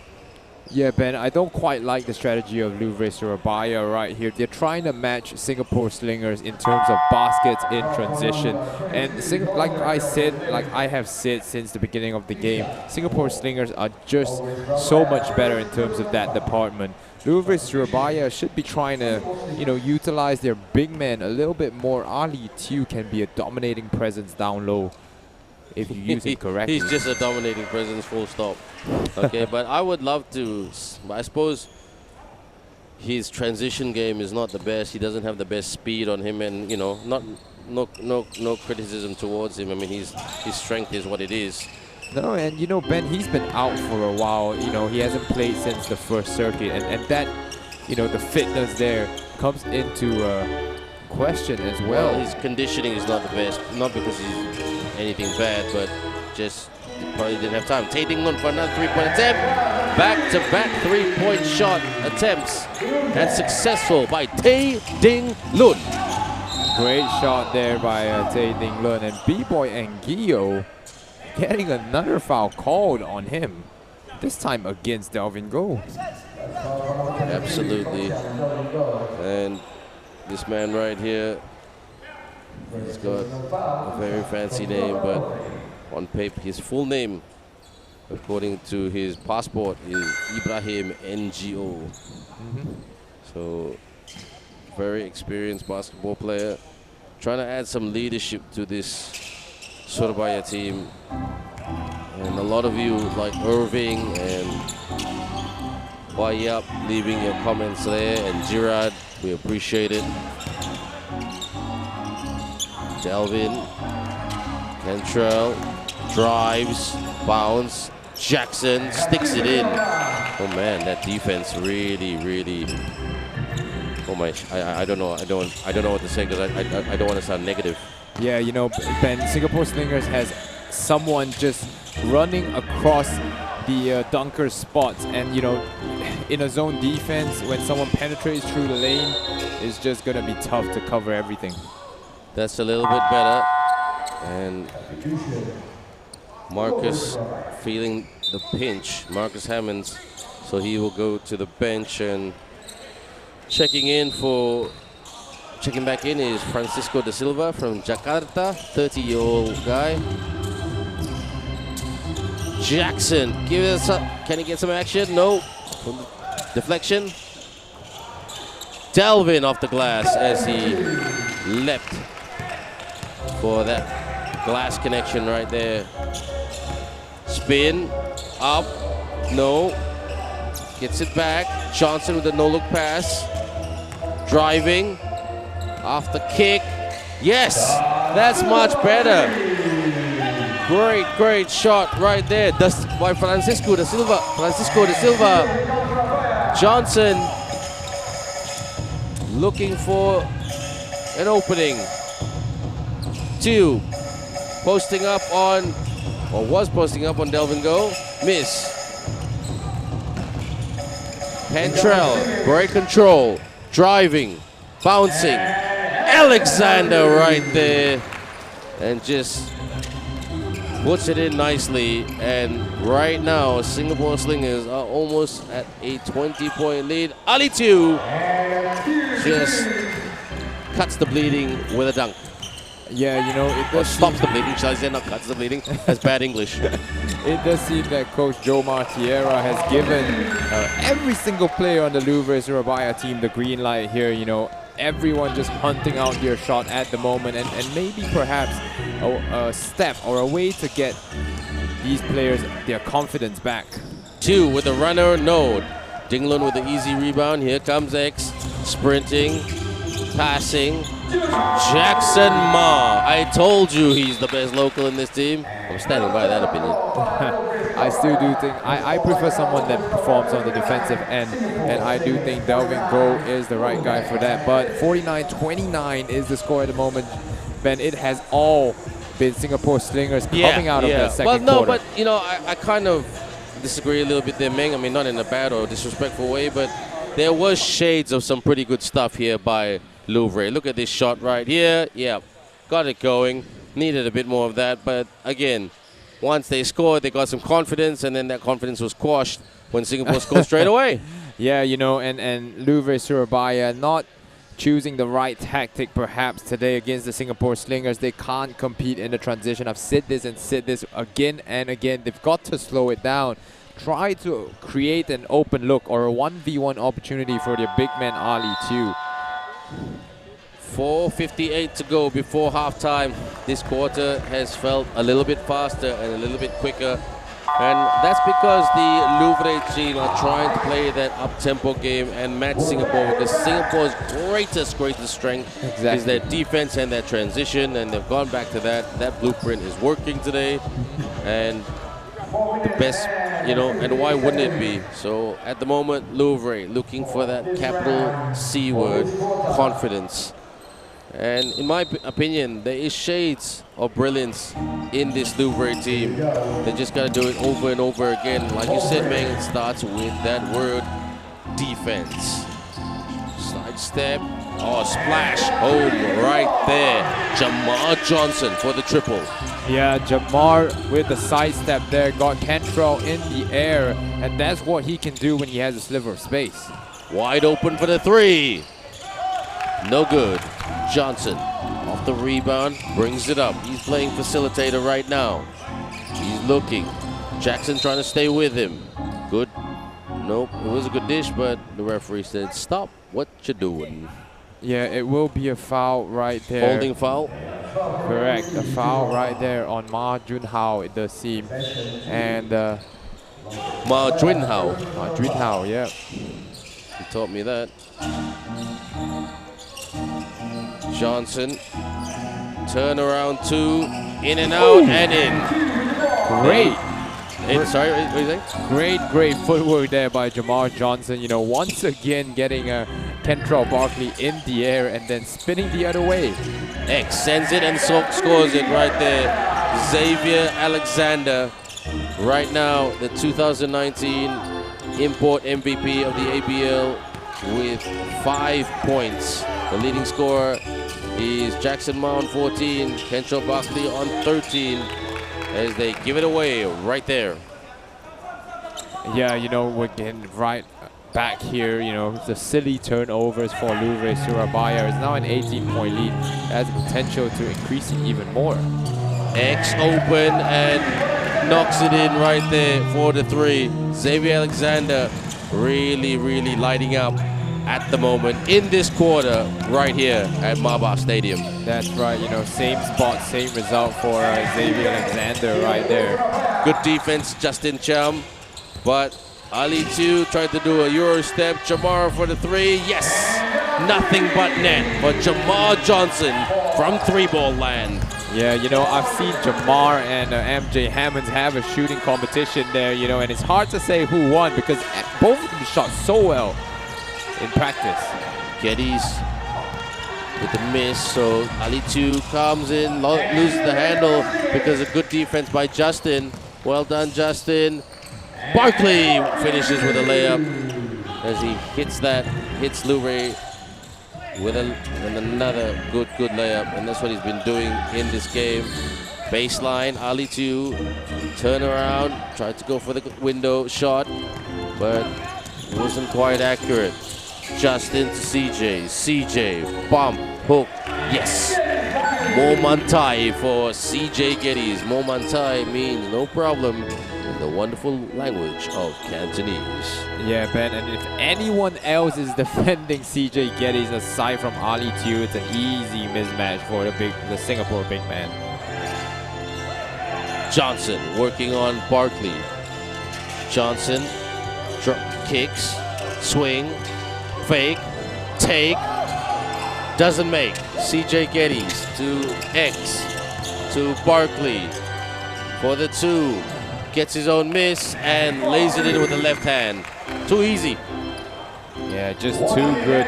Yeah, Ben, I don't quite like the strategy of Louvre Surabaya right here. They're trying to match Singapore Slingers in terms of baskets in transition. And like I have said since the beginning of the game, Singapore Slingers are just so much better in terms of that department. Louvre Surabaya should be trying to, you know, utilize their big men a little bit more. Ali too can be a dominating presence down low if you use it correctly. He's just a dominating presence, full stop. Okay, but I would love to. I suppose his transition game is not the best. He doesn't have the best speed on him, and you know, no criticism towards him. I mean, his strength is what it is. No, and you know, Ben, he's been out for a while. You know, he hasn't played since the first circuit, and that, you know, the fitness there comes into question as well. His conditioning is not the best, not because he's anything bad, but just probably didn't have time. Tae Ding Lun for another 3-point attempt. Back-to-back 3-point shot attempts, and successful by Tae Ding Lun. Great shot there by Tae Ding Lun, and B-Boy Angio getting another foul called on him, this time against Delvin Go. Absolutely. And this man right here, he's got a very fancy name, but on paper, his full name, according to his passport, is Ibrahim NGO. So, very experienced basketball player, trying to add some leadership to this Surabaya team. And a lot of you, like Irving and Wayap, leaving your comments there, and Girard, we appreciate it. Delvin, Kentrell, drives, bounce, Jackson sticks it in. Oh man, that defense really. Oh my, I don't know what to say, because I don't want to sound negative. Yeah, you know, Ben, Singapore Slingers has someone just running across the dunker spots, and you know, in a zone defense, when someone penetrates through the lane, it's just gonna be tough to cover everything. That's a little bit better, and Marcus feeling the pinch, Marcus Hammonds, so he will go to the bench. And checking back in is Francisco da Silva from Jakarta, 30-year-old guy. Jackson, give us up. Can he get some action? No. Deflection. Delvin off the glass as he leapt for that glass connection right there. Spin, up, no. Gets it back. Johnson with a no-look pass. Driving. Off the kick. Yes, that's much better. Great shot right there. That's by Francisco da Silva. Johnson looking for an opening. 2. Posting up on or was posting up on Delvin Go. Miss. Pentrell, great control, driving, bouncing. Alexander right there, and just puts it in nicely. And right now, Singapore Slingers are almost at a 20-point lead. Ali Tiu just cuts the bleeding with a dunk. Yeah, you know, it Or does stops the bleeding, shall I say, not cuts the bleeding. That's bad English. It does seem that Coach Joe Martiera has given every single player on the Louvre Surabaya team the green light here. You know, everyone just hunting out their shot at the moment, and maybe perhaps a step or a way to get these players their confidence back. 2 with the runner, Node. Dinglun with the easy rebound. Here comes X, sprinting, passing. Jackson Ma. I told you he's the best local in this team. I'm standing by that opinion. I still do think, I prefer someone that performs on the defensive end, and I do think Delvin Go is the right guy for that. But 49-29 is the score at the moment. Ben, it has all been Singapore Slingers coming out of the second quarter. But you know, I kind of disagree a little bit there, Meng. I mean, not in a bad or disrespectful way, but there was shades of some pretty good stuff here by Louvre. Look at this shot right here. Yeah, got it going. Needed a bit more of that, but again, once they scored, they got some confidence, and then that confidence was quashed when Singapore scored straight away. Yeah, you know, and Louvre Surabaya not choosing the right tactic perhaps today against the Singapore Slingers. They can't compete in the transition. I've said this again and again. They've got to slow it down. Try to create an open look or a 1v1 opportunity for their big man Ali too. 4:58 to go before halftime. This quarter has felt a little bit faster and a little bit quicker. And that's because the Louvre team are trying to play that up-tempo game and match Singapore, because Singapore's greatest strength is their defense and their transition, and they've gone back to that. That blueprint is working today, and the best, you know, and why wouldn't it be? So at the moment, Louvre looking for that capital C word, confidence. And in my opinion, there is shades of brilliance in this Louvre team. They just got to do it over and over again. Like you said, Meng, it starts with that word, defense. Side step, oh, splash, home right there. Jamar Johnson for the triple. Yeah, Jamar with the side step there, got Cantrell in the air, and that's what he can do when he has a sliver of space. Wide open for the three. No good. Johnson off the rebound, brings it up. He's playing facilitator right now. He's looking. Jackson trying to stay with him. Good. Nope, it was a good dish, but the referee said, stop what you're doing. Yeah, it will be a foul right there. Holding foul? Correct, a foul right there on Ma Junhao, it does seem. And Ma Junhao. Ma Junhao, yeah. He taught me that. Johnson, turn around two, in and out, and in. Great. Sorry, what do you think? Great footwork there by Jamar Johnson. You know, once again getting Kentrell Barkley in the air and then spinning the other way. X sends it and scores it right there. Xavier Alexander, right now the 2019 import MVP of the ABL with 5 points. The leading scorer is Jackson Ma on 14, Kentrell Barkley on 13, as they give it away right there. Yeah, you know, we're getting right back here. You know, the silly turnovers for Louvre Surabaya. It's now an 18-point lead. It has the potential to increase it even more. X open and knocks it in right there for the three. Xavier Alexander really lighting up at the moment in this quarter right here at Maba Stadium. That's right, you know, same spot, same result for Xavier Alexander right there. Good defense, Justin Cham, but Ali Tiu tried to do a Euro step. Jamar for the three, yes! Nothing but net for Jamar Johnson from three-ball land. Yeah, you know, I've seen Jamar and MJ Hammonds have a shooting competition there, you know, and it's hard to say who won because both of them shot so well in practice. Geddes with the miss. So Ali 2 comes in, loses the handle because of good defense by Justin. Well done, Justin. Barkley finishes with a layup as he hits Louvre with another good layup, and that's what he's been doing in this game. Baseline, Ali 2, turn around, tried to go for the window shot, but it wasn't quite accurate. Justin to CJ, CJ, bump, hook, yes. Mo mantai for CJ Geddes. Mo mantai means no problem in the wonderful language of Cantonese. Yeah, Ben, and if anyone else is defending CJ Geddes aside from Ali Tiu, it's an easy mismatch for the Singapore big man. Johnson working on Barkley. Johnson kicks, swing, fake, take, doesn't make. CJ Geddes to X, to Barkley for the 2. Gets his own miss and lays it in with the left hand. Too easy. Yeah, just too good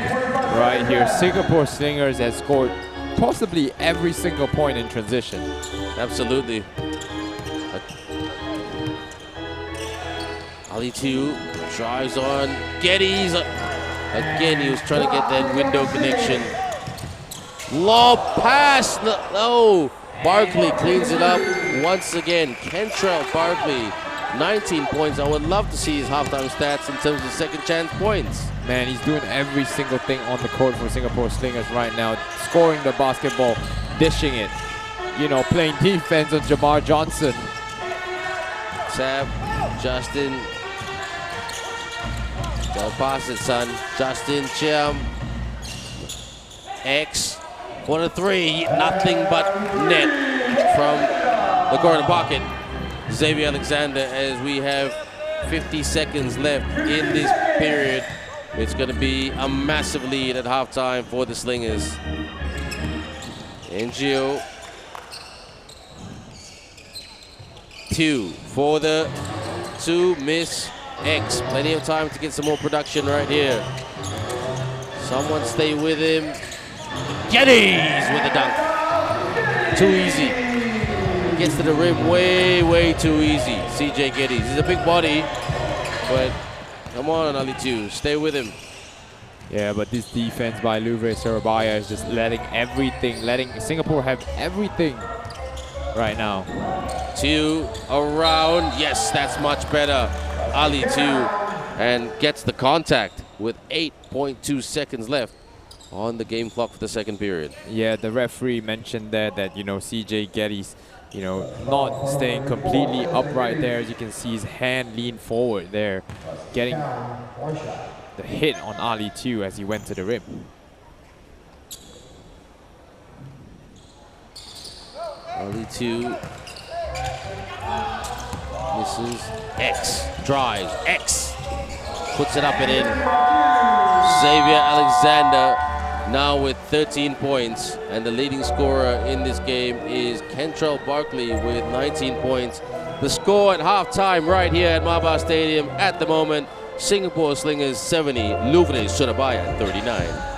right here. Singapore Slingers has scored possibly every single point in transition. Absolutely. Ali 2 drives on Geddes. Again, he was trying to get that window connection. Lob pass. No. Barkley cleans it up once again. Kentrell Barkley, 19 points. I would love to see his halftime stats in terms of second chance points. Man, he's doing every single thing on the court for Singapore Slingers right now. Scoring the basketball, dishing it. You know, playing defense on Jamar Johnson. Tab, Justin. Gotta pass it, son. Justin Chiam. X. For the 3, nothing but net from the corner pocket. Xavier Alexander, as we have 50 seconds left in this period. It's going to be a massive lead at halftime for the Slingers. NGO. 2 for the 2, miss X. Plenty of time to get some more production right here. Someone stay with him. Geddes with the dunk. Too easy. Gets to the rim way too easy. CJ Geddes. He's a big body, but come on, Ali 2. Stay with him. Yeah, but this defense by Louvre Surabaya is just letting Singapore have everything right now. 2 around. Yes, that's much better. Ali 2 and gets the contact with 8.2 seconds left on the game clock for the second period. Yeah, the referee mentioned there that, CJ Geddes, not staying completely upright there. As you can see, his hand lean forward there, getting the hit on Ali too as he went to the rim. Ali 2 misses. X drives. X puts it up and in. Xavier Alexander now with 13 points, and the leading scorer in this game is Kentrell Barkley with 19 points. The score at halftime right here at Maba Stadium at the moment, Singapore Slingers 70, Louvre Surabaya 39.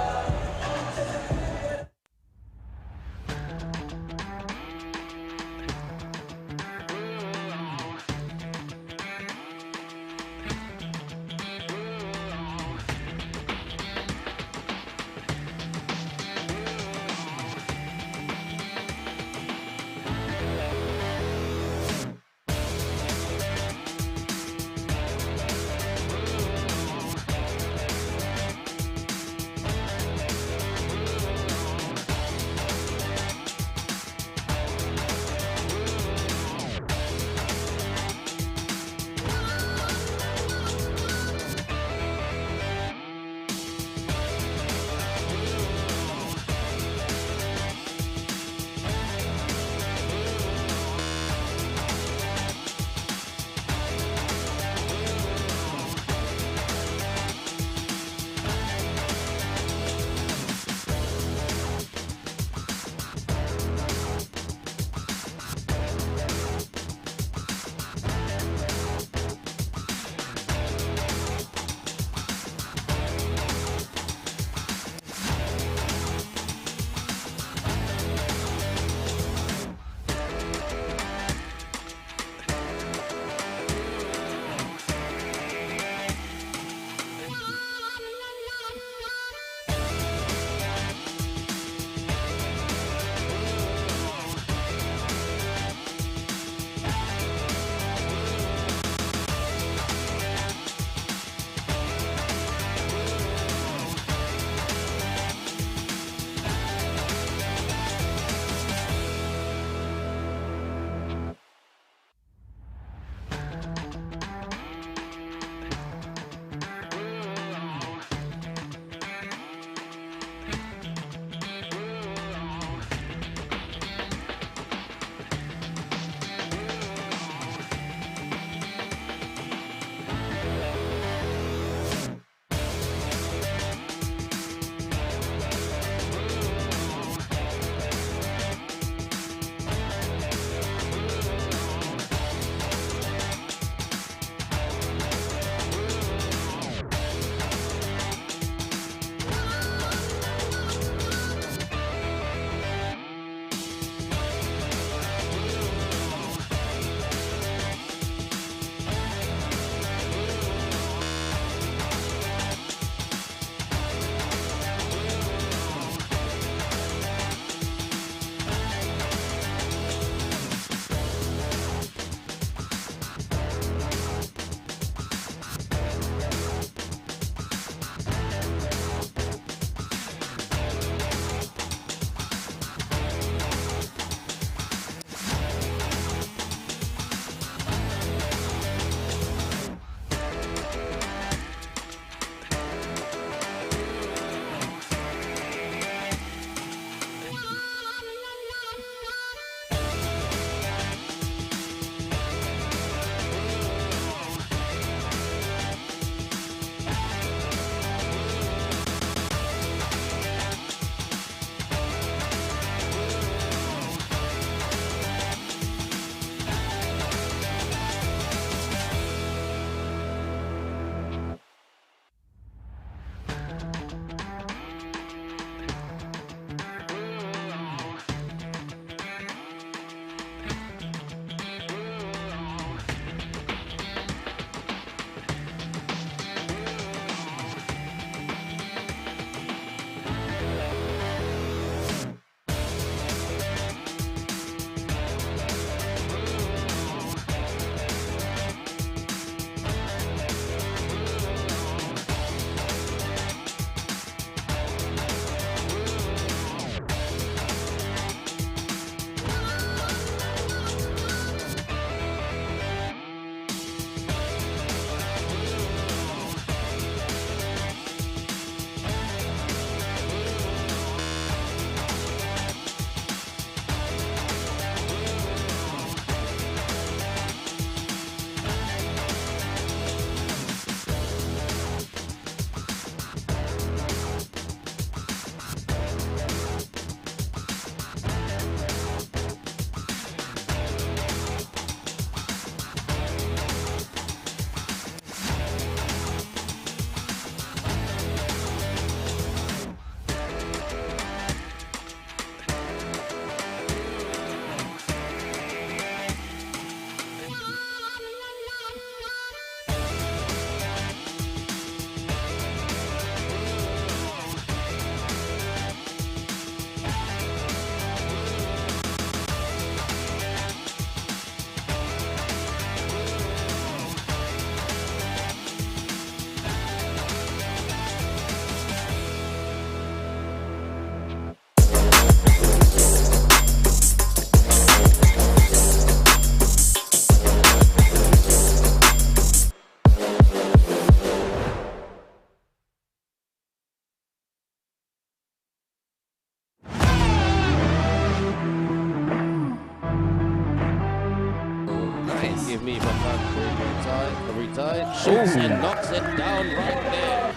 Retired, shoots and knocks it down right there.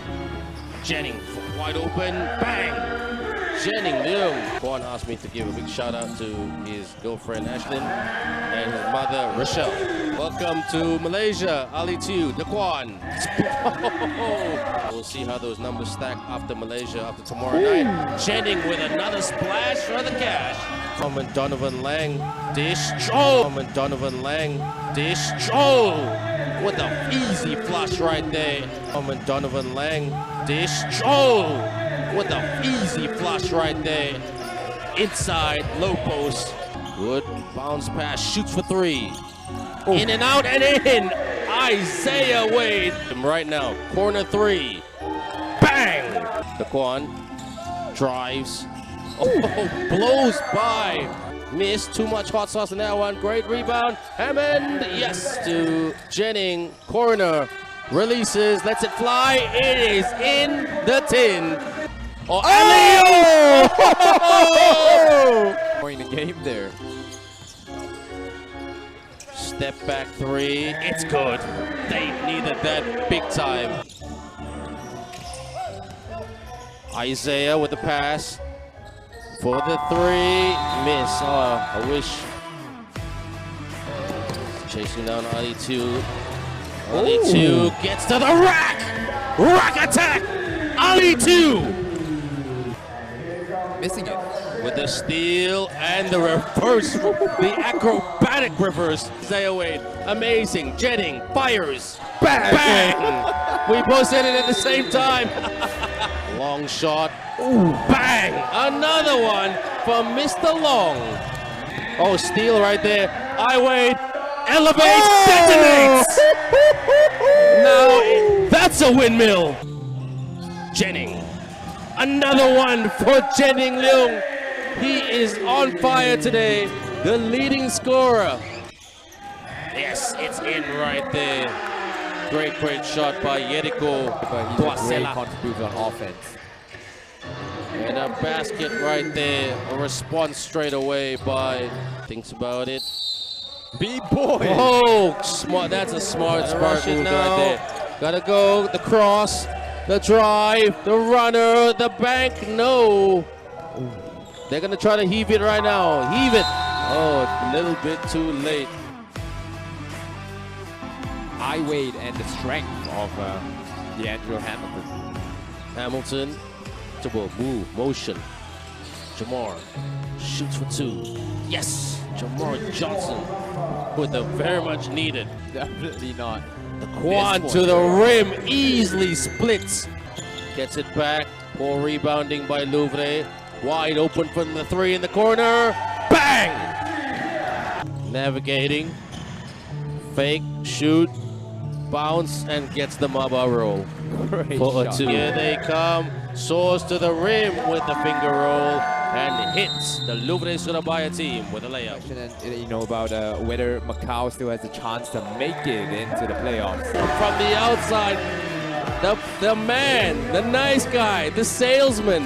Jennings wide open, bang! Jennings Leung. Kwon asked me to give a big shout out to his girlfriend Ashlyn and his mother Rochelle. Welcome to Malaysia, Ali Tu, Daquan. We'll see how those numbers stack after Malaysia after tomorrow night. Jennings with another splash for the cash. Comment Donovan Lang, dish, Joe. Comment Donovan Lang, dish, Joe. With an easy flush right there. Comment Donovan Lang, dish, Joe. With an easy flush right there. Inside, low post. Good bounce pass, shoots for three. In and out and in. Isaiah Wade. Right now, corner three. Bang! Daquan drives. Oh, blows by. Missed, too much hot sauce in that one. Great rebound. Hammond, yes, to Jennings. Corner, releases, lets it fly. It is in the tin. Oh, alley-oop! Point the game there. Step back three. It's good. They needed that big time. Isaiah with the pass. For the three, miss. I wish. Chasing down Ali Tu. Ali Tu gets to the rack. Rack attack. Ali Tu Missing it. with the steal and the reverse, the acrobatic reverse. Isaiah Wade, amazing. Jennings fires. Bang! Bang! We both said it at the same time. Long shot. Ooh, bang! Another one from Mr. Long. Oh, steal right there. Wade elevates, detonates. Now that's a windmill. Jennings. Another one for Jennings Leung. He is on fire today. The leading scorer. Yes, it's in right there. Great shot by Yeriko. But he's a great contributor on offense. And a basket right there. A response straight away by. Thinks about it. B-boy. Oh, smart. That's a smart move right there. Gotta go. The cross, the drive, the runner, the bank. No. They're gonna try to heave it right now. Heave it. Oh, a little bit too late. Wade and the strength of D'Angelo Hamilton. Hamilton, double move, motion. Jamar shoots for two. Yes, Jamar Johnson with the very much needed. Definitely not. The quad to the rim, easily splits. Gets it back. Poor rebounding by Louvre. Wide open from the three in the corner. Bang! Navigating. Fake, shoot, bounce, and gets the Maba roll. Great For a shot. two. Here they come. Soars to the rim with the finger roll and hits the Louvre Surabaya team with a layup. And you know about whether Macau still has a chance to make it into the playoffs. From the outside, the man, the nice guy, the salesman,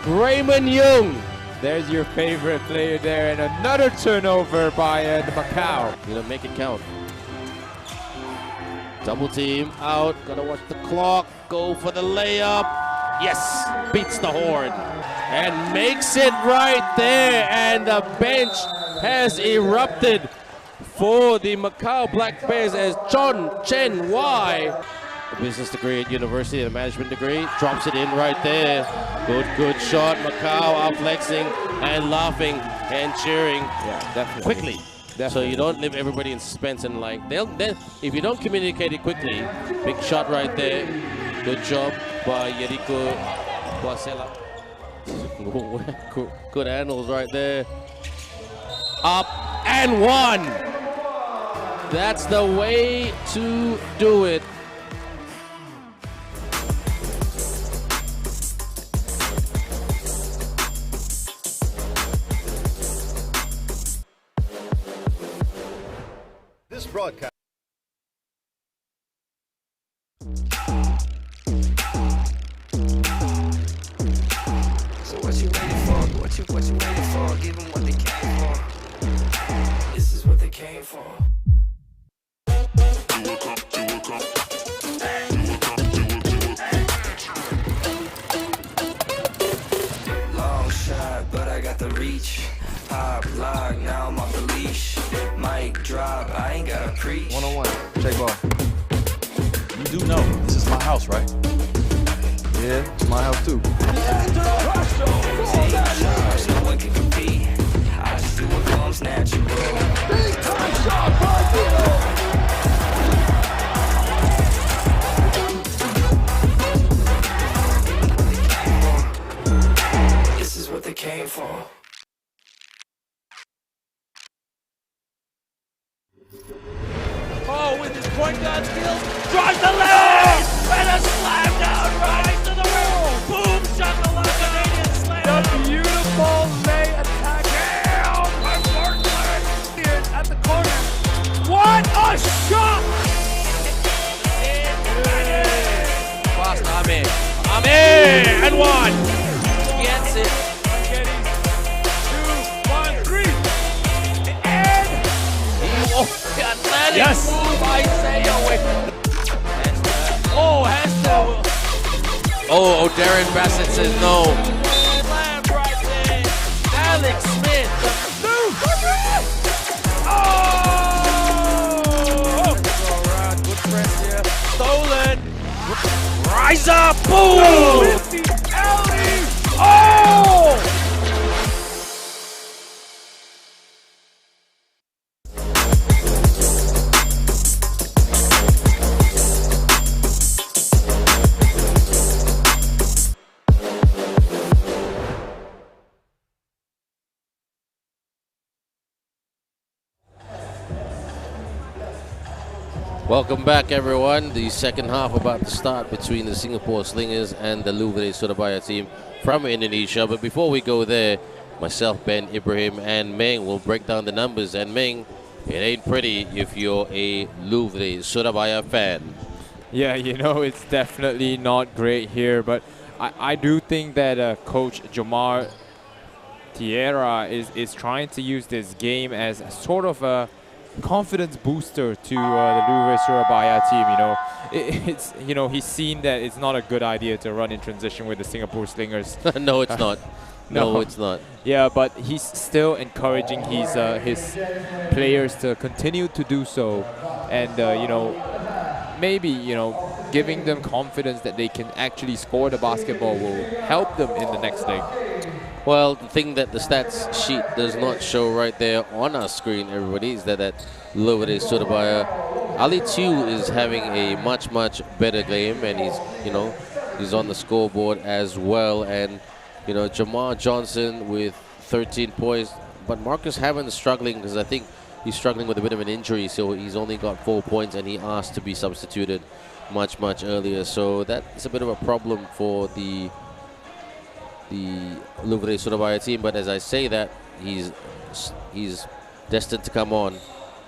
Raymond Young. There's your favorite player there, and another turnover by the Macau. You know, make it count. Double team out. Gotta watch the clock. Go for the layup. Yes, beats the horn and makes it right there. And the bench has erupted for the Macau Black Bears as John Chen Wai, a business degree at university and a management degree, drops it in right there. Good shot. Macau out flexing and laughing and cheering. Yeah, definitely. Quickly. Definitely. So you don't leave everybody in suspense and like then if you don't communicate it quickly, big shot right there. Good job by Yeriko Guasela. Good handles right there. Up and one. That's the way to do it. This broadcast. So what you waiting for? What you waiting for? Give them what they came for. This is what they came for. preach. One-on-one. Check ball. You do know this is my house, right? Yeah, it's my house too. Take charge, no one can compete. I just do what comes natural. Big time shot by Vito. This is what they came for. Oh, with his point guard skills, drives the lane, and a slam down right to the rim. Boom, shot the left Canadian slam. The beautiful lay attack down by Bartlett at the corner. What a shot! Fast, I'm in, and one. Gets it. Getting 2, 1, 3. And oh, the athletic move by Sayo. Oh, has to. Oh, Darren Bassett says no. Slam right there. Alex Smith. Oh! Alright, good press here. Stolen. Rise up. Boom! 50 alley. Oh! Welcome back, everyone. The second half about to start between the Singapore Slingers and the Louvre Surabaya team from Indonesia. But before we go there, myself, Ben, Ibrahim, and Meng will break down the numbers. And Meng, it ain't pretty if you're a Louvre Surabaya fan. Yeah, you know, it's definitely not great here, but I do think that Coach Jomar Tierra is trying to use this game as sort of a confidence booster to the Louvre Surabaya team. You know, it's you know, he's seen that it's not a good idea to run in transition with the Singapore Slingers. No, it's not. No, it's not. Yeah, but he's still encouraging his players to continue to do so, and you know, maybe, you know, giving them confidence that they can actually score the basketball will help them in the next leg. Well, the thing that the stats sheet does not show right there on our screen, everybody, is that Louvre Surabaya, Ali Tiu is having a much better game, and he's on the scoreboard as well. And you know, Jamar Johnson with 13 points, but Marcus Hammond is struggling because I think he's struggling with a bit of an injury, so he's only got 4 points, and he asked to be substituted much earlier. So that's a bit of a problem for the Louvre Surabaya team. But as I say that, he's destined to come on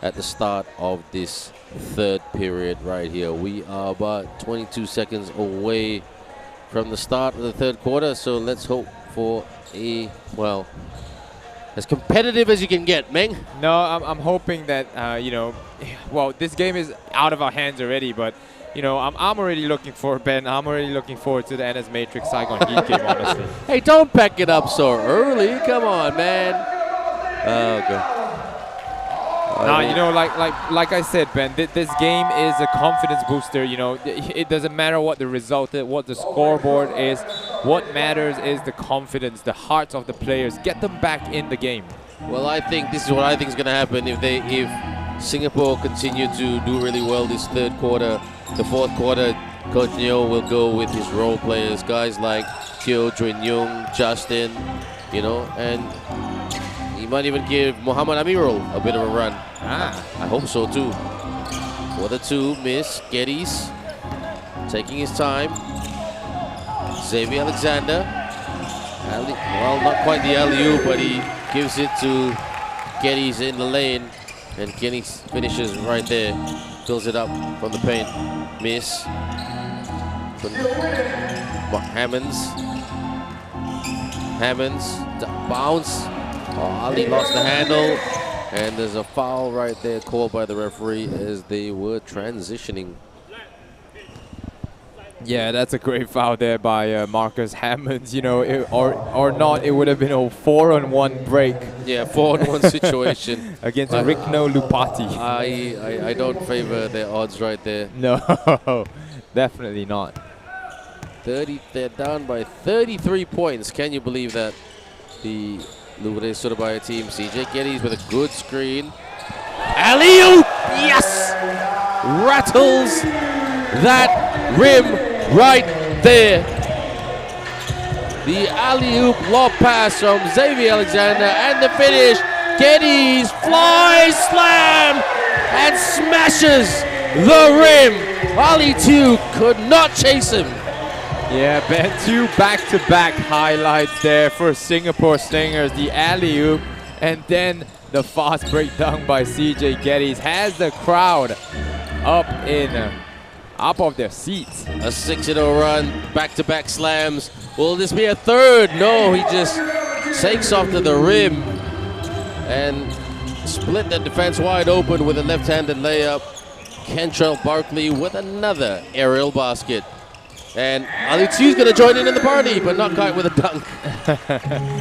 at the start of this third period right here. We are about 22 seconds away from the start of the third quarter, so let's hope for a, well, as competitive as you can get, Meng. No, I'm hoping that you know, well, this game is out of our hands already, but you know, I'm already looking for Ben. I'm already looking forward to the NS Matrix Saigon Heat game, honestly. Hey, don't pack it up so early. Come on, man. Oh, God. Nah, you know, like I said, Ben, this game is a confidence booster. You know, it doesn't matter what the result is, what the scoreboard is. What matters is the confidence, the hearts of the players. Get them back in the game. Well, I think this is what I think is going to happen if Singapore continue to do really well this third quarter. The fourth quarter, Coach Neo will go with his role players, guys like Teo Jun Young, Justin, you know, and he might even give Muhammad Amirul a bit of a run. I hope so too. Quarter two, miss. Geddes taking his time. Xavier Alexander. Well, not quite the alley-oop, but he gives it to Geddes in the lane. And Geddes finishes right there. Fills it up from the paint. Miss. Hammonds. Bounce. Oh, Ali lost the handle. And there's a foul right there called by the referee as they were transitioning. Yeah, that's a great foul there by Marcus Hammonds. You know, or not, it would have been a 4-on-1 break. Yeah, 4-on-1 situation against Rikno Lupati. I don't favor their odds right there. No, definitely not. They're down by 33 points. Can you believe that? The Louvre Surabaya team. CJ Geddes with a good screen. Alley-oop! Yes! Rattles that rim right there. The alley-oop lob pass from Xavier Alexander, and the finish. Geddes flies, slam, and smashes the rim. Ali 2 could not chase him. Yeah, Ben, 2 back-to-back highlights there for Singapore Slingers. The alley-oop and then the fast breakdown by CJ Geddes has the crowd up of their seats. A 6-0 run, back-to-back slams. Will this be a third? No, he just takes off to the rim and split the defense wide open with a left-handed layup. Kentrell Barkley with another aerial basket. And Ali 2's going to join in the party, but not quite with a dunk.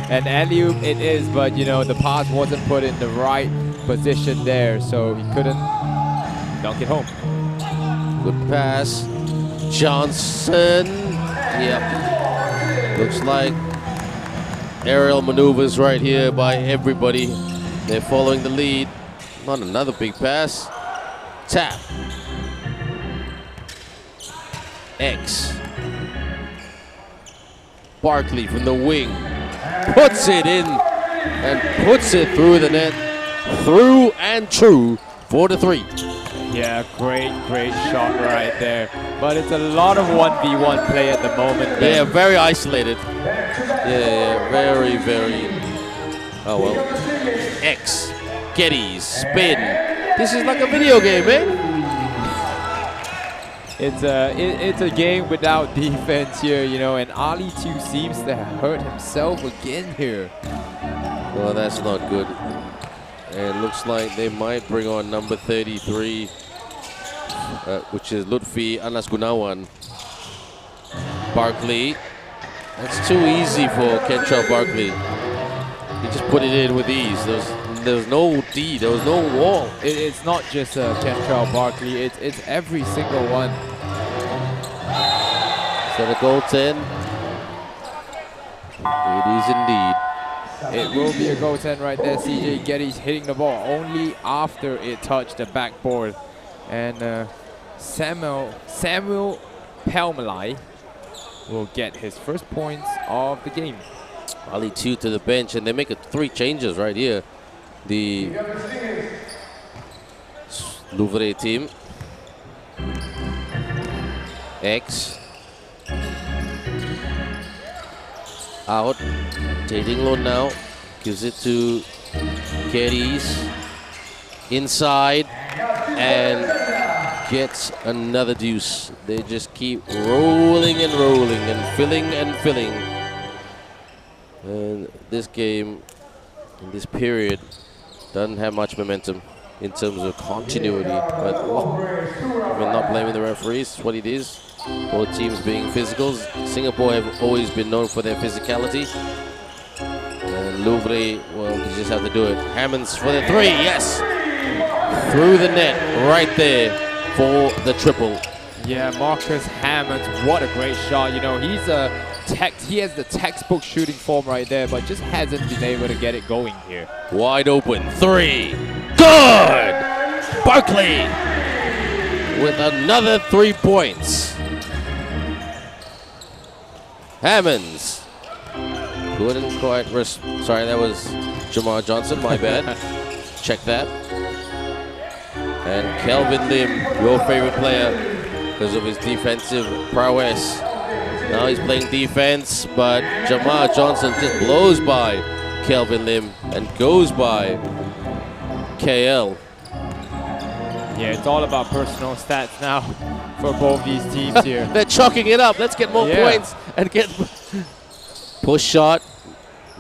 An alley-oop it is, but you know, the pass wasn't put in the right position there, so he couldn't dunk it home. Good pass. Johnson. Yep. Looks like aerial maneuvers right here by everybody. They're following the lead. Not another big pass. Tap. X. Barkley from the wing puts it in and puts it through the net. Through and true. 4-3. Yeah, great shot right there. But it's a lot of 1v1 play at the moment. Yeah, very isolated. Yeah, very. Oh well. X. Geddes. Spin. This is like a video game, man. It's a game without defense here, you know, and Ali 2 seems to have hurt himself again here. Well, that's not good. And looks like they might bring on number 33, which is Lutfi Anas Gunawan. Barkley. That's too easy for Kentrell Barkley. He just put it in with ease. There was no D, there was no wall. It's not just Kentrell Barkley, it's every single one. Is that a goal 10? It is indeed. It will be a goal 10 right there. CJ Geddes hitting the ball only after it touched the backboard. And Samuel Pelmalai will get his first points of the game. Ali 2 to the bench, and they make 3 changes right here. The Louvre team. X. Out. Taking low now. Gives it to Geddes. Inside. And gets another deuce. They just keep rolling and rolling and filling and filling. And this game, in this period, doesn't have much momentum in terms of continuity. But I'm not blaming the referees. It's what it is. Both teams being physicals. Singapore have always been known for their physicality. And Louvre, well, they just have to do it. Hammonds for the 3, yes! Through the net, right there for the triple. Yeah, Marcus Hammonds, what a great shot. You know, he has the textbook shooting form right there, but just hasn't been able to get it going here. Wide open, 3. Good! Barkley with another 3 points. Hammonds couldn't quite sorry, that was Jamar Johnson, my bad. Check that. And Kelvin Lim, your favorite player, because of his defensive prowess. Now he's playing defense, but Jamar Johnson just blows by Kelvin Lim and goes by KL. Yeah, it's all about personal stats now for both these teams here. They're chalking it up. Let's get more points and get push shot.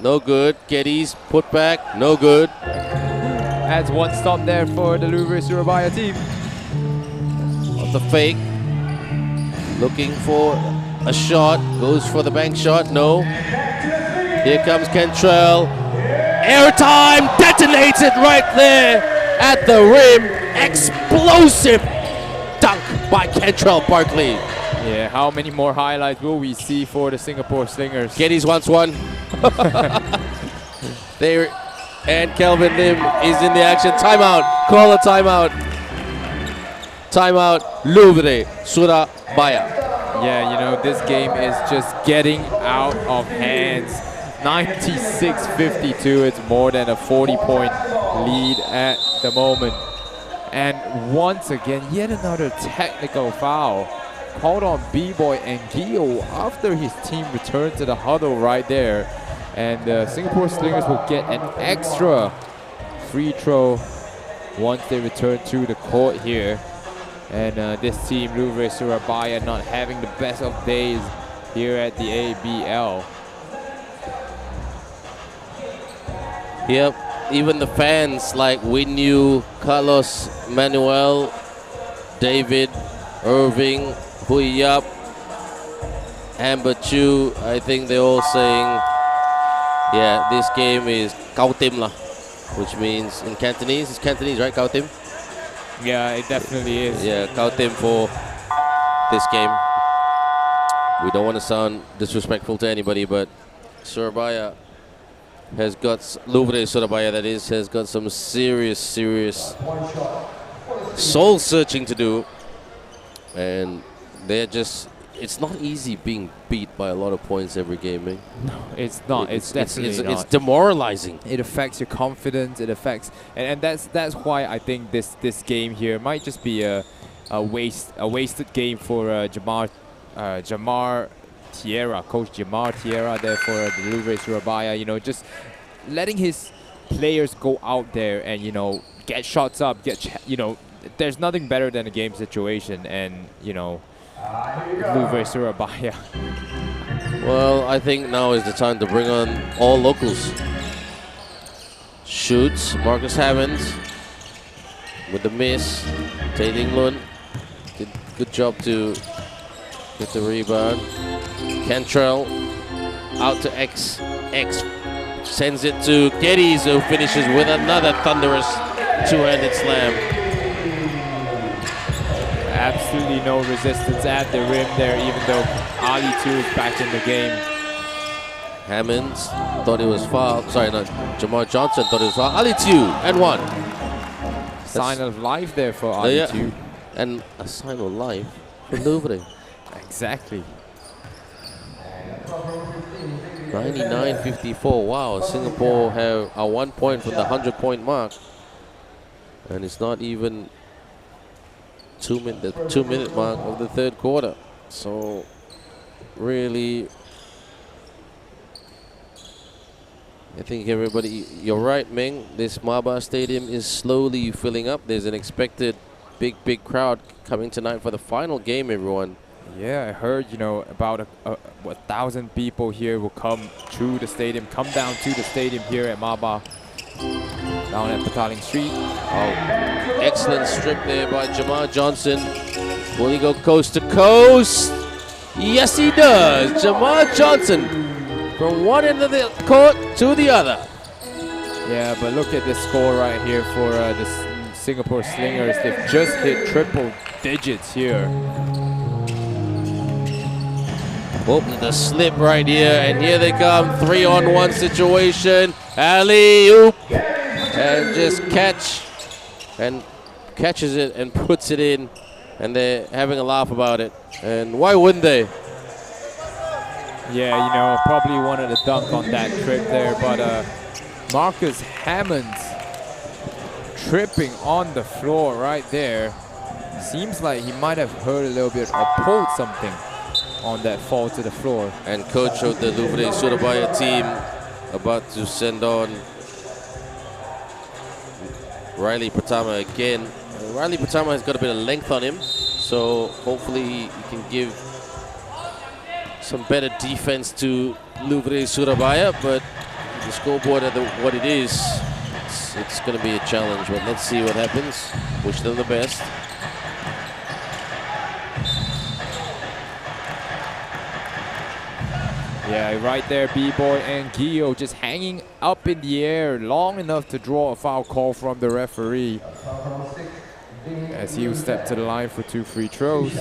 No good. Geddes put back. No good. Adds 1 stop there for the Louvre Surabaya team. Off the fake. looking for a shot, goes for the bank shot, no. Here comes Cantrell. Airtime detonated right there at the rim. Explosive dunk by Cantrell Barkley. Yeah, how many more highlights will we see for the Singapore Slingers? Geddes wants one. There, and Kelvin Lim is in the action. Timeout. Call a timeout. Timeout. Louvre, Surabaya. Yeah, you know, this game is just getting out of hands. 96-52. It's more than a 40-point lead at the moment. And once again, yet another technical foul called on B-Boy and Gio after his team returned to the huddle right there. And the Singapore Slingers will get an extra free throw once they return to the court here. And this team, Louvre Surabaya, not having the best of days here at the ABL. Yep, even the fans like Winyu, Carlos Manuel, David, Irving, Hui Yap, Amber Chu, I think they're all saying, yeah, this game is Cao Tim lah, which means in Cantonese, it's Cantonese, right, Cao Tim? Yeah, it definitely is. Yeah, Cao Tim for this game. We don't want to sound disrespectful to anybody, but Surabaya has got, Louvre Surabaya that is, has got some serious soul searching to do. And they're just, it's not easy being beat by a lot of points every game, eh? No, it's not. It's definitely not. It's demoralizing. It affects your confidence. It affects, and that's why I think this game here might just be a wasted game for Jamar Tierra, Coach Jamar Tierra there for the Louvre Surabaya. You know, just letting his players go out there and, you know, get shots up, you know, there's nothing better than a game situation, and, you know, Louvre Surabaya. Well, I think now is the time to bring on all locals. Shoots, Marcus Hammonds with the miss. Tae Lun did good job to get the rebound. Cantrell out to X. X sends it to Geddes, who finishes with another thunderous two-handed slam. Absolutely no resistance at the rim there, even though Ali 2 is back in the game. Hammonds thought it was foul. Sorry, not Jamar Johnson thought it was foul. Ali 2 and 1. Sign of life there for Ali 2. And a sign of life for Louvre. Exactly. 99-54. Wow, Singapore have a 1 point from the 100-point mark. And it's not even the 2-minute mark of the third quarter. So really, I think everybody, you're right, Meng. This Maba Stadium is slowly filling up. There's an expected big crowd coming tonight for the final game, everyone. Yeah, I heard, you know, about 1,000 people here will come to the stadium, come down to the stadium here at Maba, down at Petaling Street. Oh, excellent strip there by Jamar Johnson. Will he go coast to coast? Yes, he does. Jamar Johnson from one end of the court to the other. Yeah, but look at this score right here for the Singapore Slingers. They've just hit triple digits here. Oh, the slip right here, and here they come. 3-on-1 situation. Alley-oop. And just catches it and puts it in. And they're having a laugh about it. And why wouldn't they? Yeah, you know, probably wanted to dunk on that trip there, but Marcus Hammonds tripping on the floor right there. Seems like he might have hurt a little bit or pulled something on that fall to the floor. And coach of the Louvre Surabaya team about to send on Riley Pratama again. Riley Pratama has got a bit of length on him, so hopefully he can give some better defense to Louvre Surabaya, but the scoreboard at what it is, it's going to be a challenge, but let's see what happens. Wish them the best. Yeah, right there, B-Boy and Gio just hanging up in the air long enough to draw a foul call from the referee. As he will step to the line for 2 free throws.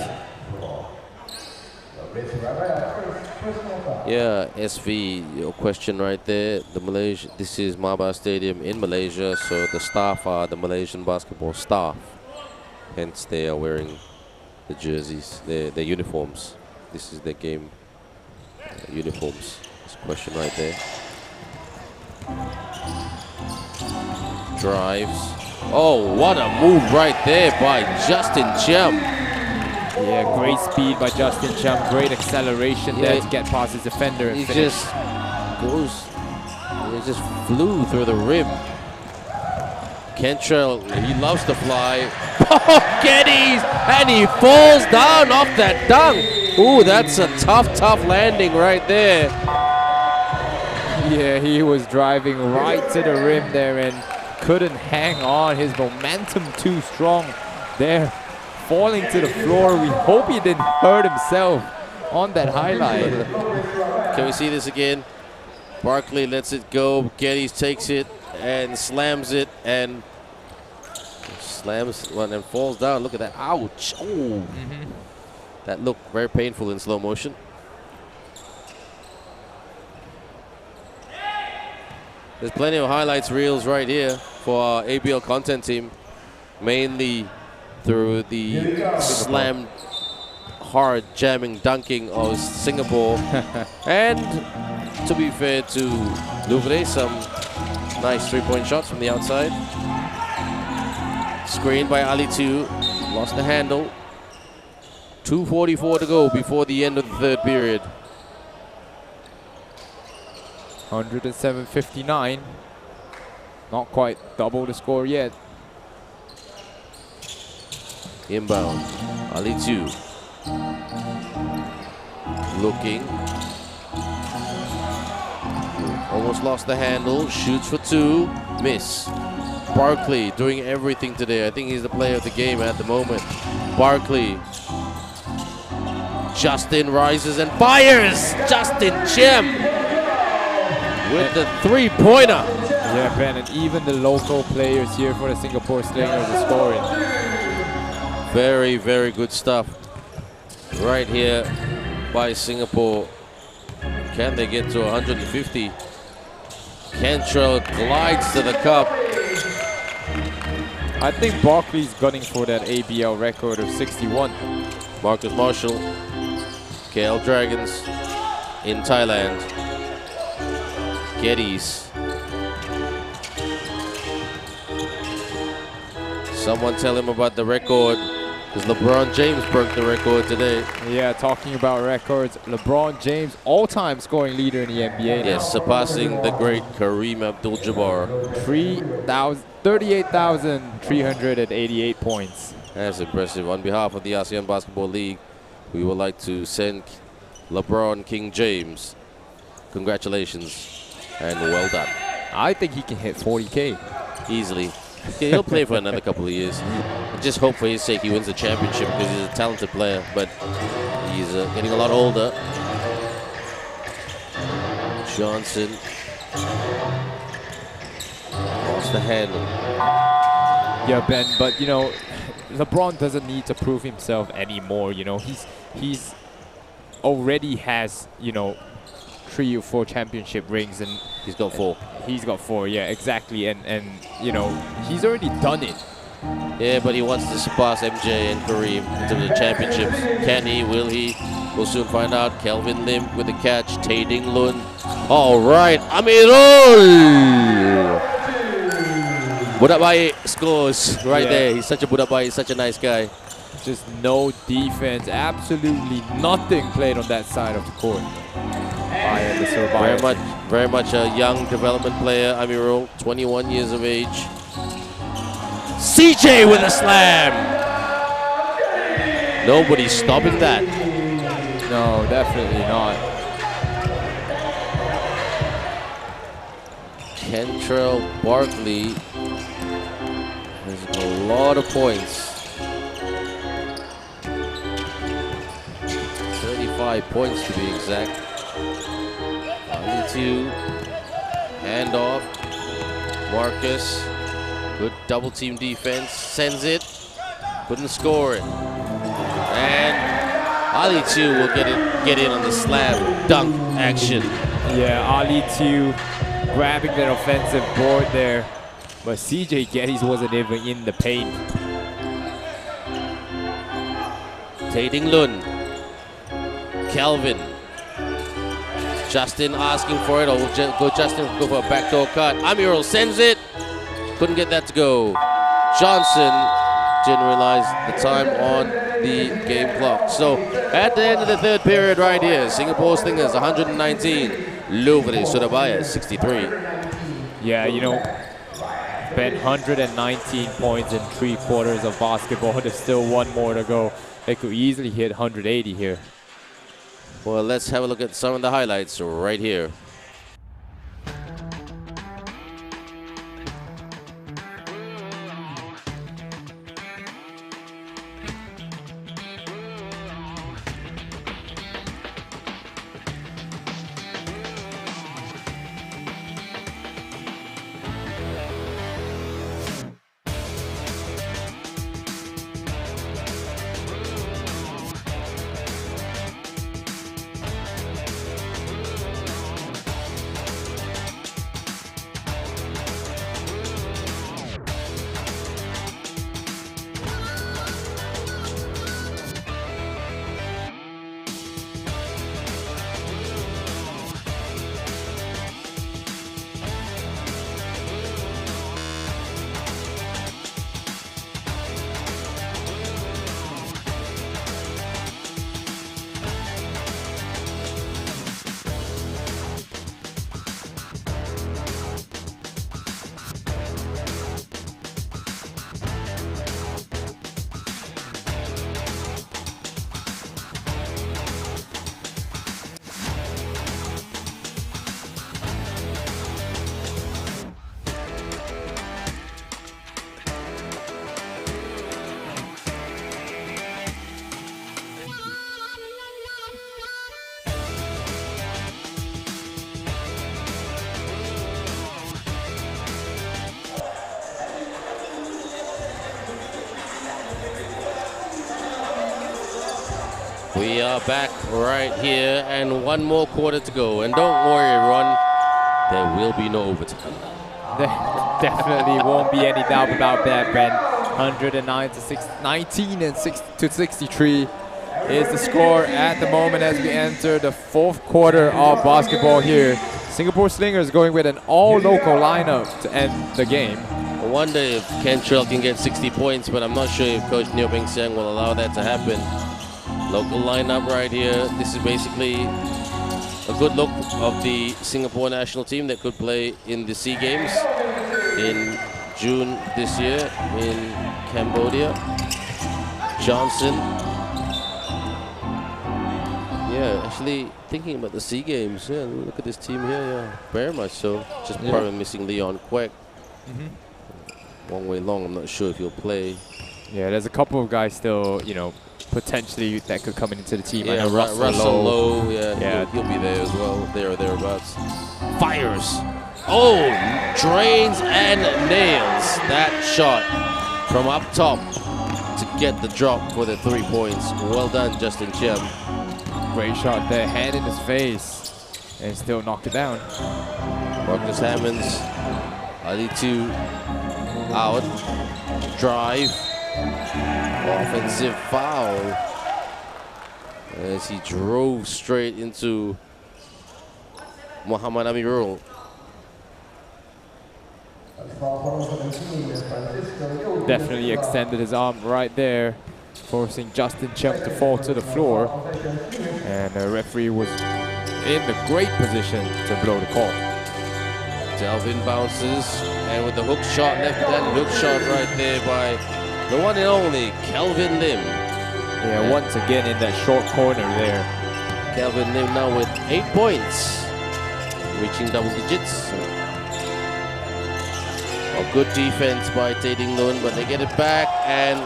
Yeah, SV, your question right there. This is Maba Stadium in Malaysia, so the staff are the Malaysian basketball staff. Hence, they are wearing the jerseys, their uniforms. This is their game uniforms. That's a question right there. Drives. Oh, what a move right there by Justin Chem. Yeah, great speed by Justin Chem. Great acceleration there to get past his defender. And he just flew through the rim. Kentrell, he loves to fly. Oh, Geddes! And he falls down off that dunk. Ooh, that's a tough landing right there. Yeah, he was driving right to the rim there and couldn't hang on. His momentum too strong there. Falling to the floor. We hope he didn't hurt himself on that highlight. Can we see this again? Barkley lets it go. Geddes takes it and slams it and slams one and falls down. Look at that. Ouch. Oh. That looked very painful in slow motion. There's plenty of highlights reels right here for our ABL content team. Mainly through the slammed, hard jamming, dunking of Singapore. And to be fair to Louvre, some nice 3-point shots from the outside. Screened by Ali 2, lost the handle. 2:44 to go before the end of the third period. 107-59. Not quite double the score yet. Inbound. Ali 2. Looking. Almost lost the handle. Shoots for 2. Miss. Barkley doing everything today. I think he's the player of the game at the moment. Barkley. Justin rises and fires. Justin Chem with the 3-pointer. Yeah, Ben, and even the local players here for the Singapore Slingers are scoring. Very, very good stuff right here by Singapore. Can they get to 150? Kentrell glides to the cup. I think Barkley's gunning for that ABL record of 61. Marcus Marshall, KL Dragons in Thailand. Geddes. Someone tell him about the record, because LeBron James broke the record today. Yeah, talking about records, LeBron James, all-time scoring leader in the NBA now. Yes, surpassing the great Kareem Abdul-Jabbar. 38,388 points. That's impressive. On behalf of the ASEAN Basketball League, we would like to send LeBron King James congratulations and well done. I think he can hit 40K. Easily. Yeah, he'll play for another couple of years. I just hope for his sake he wins the championship because he's a talented player, but he's getting a lot older. Johnson lost the handle. Yeah, Ben, but you know, LeBron doesn't need to prove himself anymore. You know, he's already has, you know, 3 or 4 championship rings, and he's got 4. He's got 4, yeah, exactly, and you know, he's already done it. Yeah, but he wants to surpass MJ and Kareem in terms of championships. Can he? Will he? We'll soon find out. Kelvin Lim with the catch. Tae Ding Lun. All right, Amirul. Budak baik scores right there. He's such a budak baik. He's such a nice guy. Just no defense, absolutely nothing played on that side of the court. By the Surabaya. Very much a young development player, Amirul, 21 years of age. CJ with a slam. Nobody's stopping that. No, definitely not. Kentrell Barkley has a lot of points. 35 points to be exact. 2. Handoff. Marcus. Good double team defense. Sends it. Couldn't score it. And Ali 2 will get in on the slam dunk action. Yeah, Ali 2 grabbing that offensive board there. But CJ Geddes wasn't even in the paint. Tating Lund. Kelvin. Justin asking for it. Justin go for a backdoor cut. Amirul sends it. Couldn't get that to go. Johnson didn't realize the time on the game clock. So at the end of the third period right here, Singapore Slingers 119. Louvre, Surabaya 63. Yeah, you know, Ben, 119 points in 3 quarters of basketball. There's still one more to go. They could easily hit 180 here. Well, let's have a look at some of the highlights right here. We are back right here and one more quarter to go. And don't worry, everyone, there will be no overtime. There definitely won't be any doubt about that, Ben. 109 to 19 and 63 is the score at the moment as we enter the 4th quarter of basketball here. Singapore Slingers going with an all-local lineup to end the game. I wonder if Cantrell can get 60 points, but I'm not sure if Coach Neo Beng Siang will allow that to happen. Local lineup right here. This is basically a good look of the Singapore national team that could play in the SEA Games in June this year in Cambodia. Johnson. Yeah, actually thinking about the SEA Games. Yeah, look at this team here. Yeah, very much so. Just probably missing Leon Kwek. Wong Wei Long, I'm not sure if he'll play. Yeah, there's a couple of guys still, you know, potentially that could come into the team. Yeah, I know Russell Lowe, yeah. He'll be there as well, there or thereabouts. Fires. Oh, drains and nails that shot from up top to get the drop for the 3 points. Well done, Justin Chem. Great shot there, hand in his face, and still knocked it down. Marcus Hammonds, Ali 2 out, drive. Offensive foul as he drove straight into Muhammad Amirul. Definitely extended his arm right there, forcing Justin Chem to fall to the floor. And the referee was in the great position to blow the call. Delvin bounces, and with the hook shot, left-handed hook shot right there by the one and only Kelvin Lim. Yeah, once again in that short corner there. Kelvin Lim now with 8 points, reaching double digits. Oh, good defense by Tating Lund, but they get it back, and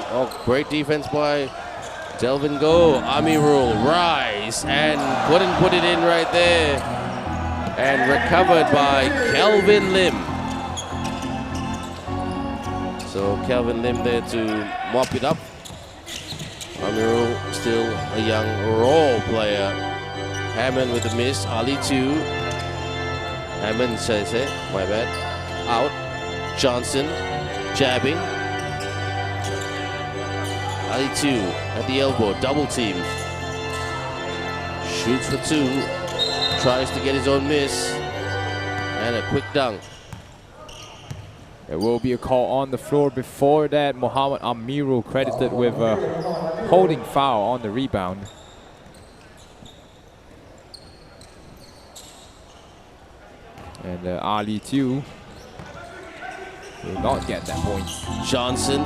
great defense by Delvin Go. Amirul rise and couldn't put it in right there. And recovered by Kelvin Lim. So Kelvin Lim there to mop it up. Amirul still a young raw player. Hammond with the miss. Ali 2. Hammond says it. My bad. Out. Johnson jabbing. Ali 2 at the elbow. Double team. Shoots for 2. Tries to get his own miss. And a quick dunk. There will be a call on the floor. Before that, Muhammad Amirul credited with a holding foul on the rebound. And Ali too will not get that point. Johnson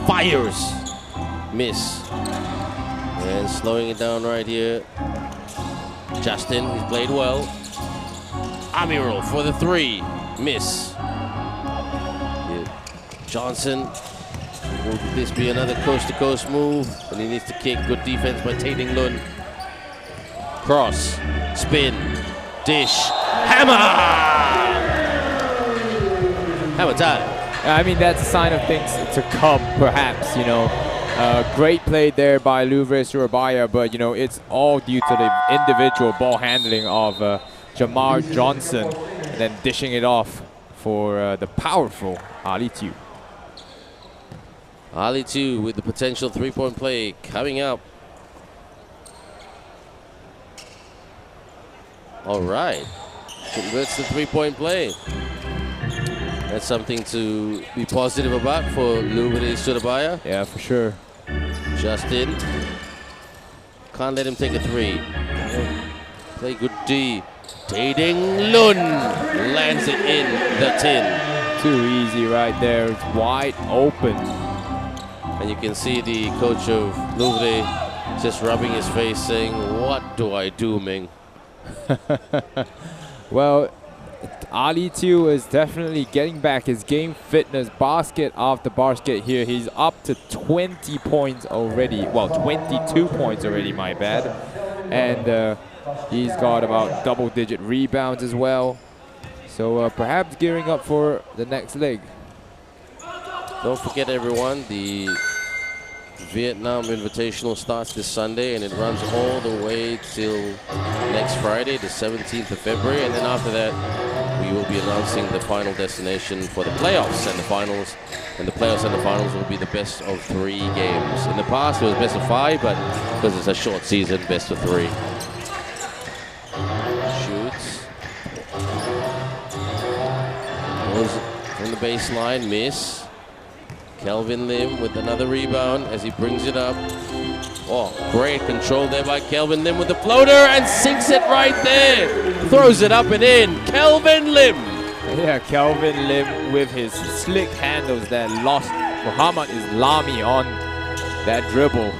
fires. Miss. And slowing it down right here. Justin, he's played well. Amirul for the 3. Miss. Yeah. Johnson. Will this be another coast-to-coast move? And he needs to kick. Good defense by Tating Lun. Cross. Spin. Dish. Hammer! Hammer time. I mean, that's a sign of things to come, perhaps, you know. Great play there by Louvre Surabaya, but, you know, it's all due to the individual ball handling of Jamar Johnson, and then dishing it off for the powerful Ali Tu. Ali 2 with the potential 3-point play coming up. All right. Converts the 3-point play. That's something to be positive about for Louvre Surabaya. Yeah, for sure. Justin. Can't let him take a 3. Play good D. Tating Lun lands it in the tin. Too easy right there. It's wide open. And you can see the coach of Louvre just rubbing his face saying, "What do I do, Ming?" Well, Ali Tu is definitely getting back his game fitness basket after basket here. He's up to 20 points already. Well, 22 points already, my bad. And he's got about double-digit rebounds as well. So perhaps gearing up for the next leg. Don't forget, everyone, the Vietnam Invitational starts this Sunday and it runs all the way till next Friday, the 17th of February. And then after that, we will be announcing the final destination for the playoffs and the finals. And the playoffs and the finals will be the best of 3 games. In the past, it was best of 5, but because it's a short season, best of 3. Shoots. Goes from the baseline, miss. Kelvin Lim with another rebound as he brings it up. Oh, great control there by Kelvin Lim with the floater and sinks it right there. Throws it up and in. Kelvin Lim. Yeah, Kelvin Lim with his slick handles that lost Muhammad Islami on that dribble.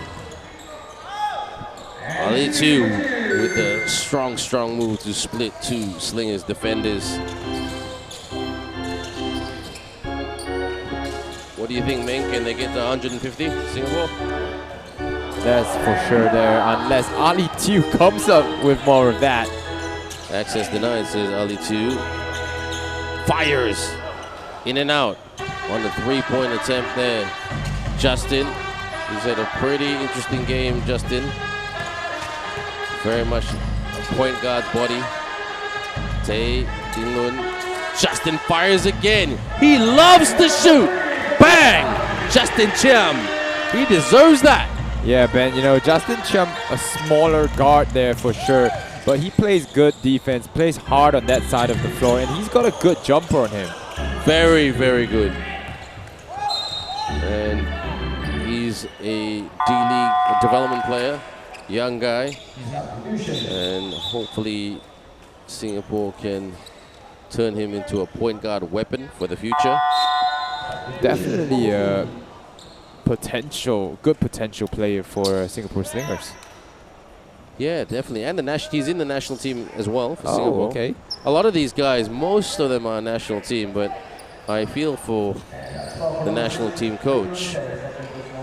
Ali 2 with a strong move to split 2 Slingers defenders. What do you think, Ming? Can they get to 150 Singapore? That's for sure there, unless Ali Tu comes up with more of that. Access denied, says Ali 2. Fires in and out on the 3-point attempt there. Justin, he's had a pretty interesting game, Justin. Very much a point guard's body. Tae Dinglun. Justin fires again. He loves to shoot. Bang! Justin Chiam. He deserves that. Yeah, Ben, you know, Justin Chiam, a smaller guard there for sure, but he plays good defense, plays hard on that side of the floor, and he's got a good jumper on him. Very, very good. And he's a D-League development player, young guy, and hopefully Singapore can turn him into a point guard weapon for the future. Definitely a good potential player for Singapore Slingers. Yeah, definitely. And he's in the national team as well for Singapore. Okay. A lot of these guys, most of them are national team, but I feel for the national team coach,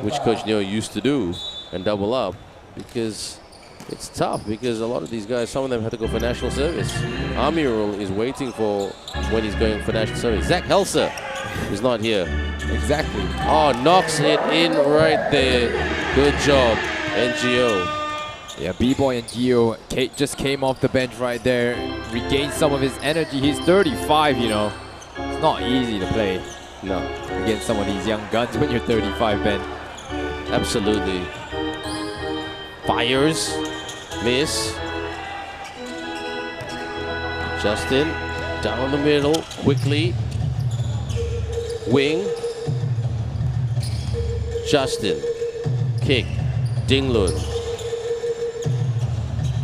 which Coach Neo used to do and double up, because It's tough because a lot of these guys, some of them had to go for national service. Amirul is waiting for when he's going for national service. Zach Helser is not here. Exactly. Oh, knocks it in right there. Good job, NGO. Yeah, B-Boy and Gio just came off the bench right there, regained some of his energy. He's 35, you know. It's not easy to play No, against some of these young guns when you're 35, Ben. absolutely. Fires, miss. Justin, down the middle, quickly. Wing. Justin, kick, Dinglun.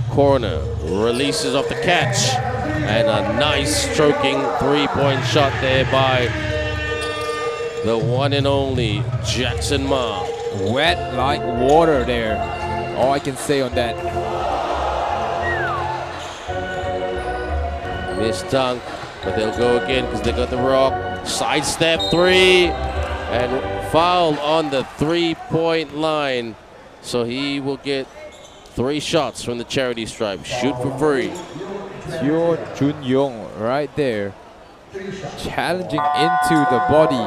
Corner, releases off the catch. And a nice stroking three-point shot there by the one and only Jackson Ma. Wet like water there. All I can say on that. Missed dunk, but they'll go again because they got the rock. Sidestep three, and foul on the three-point line. So he will get 3 shots from the charity stripe. Shoot for free. Teo Jun Yong right there, challenging into the body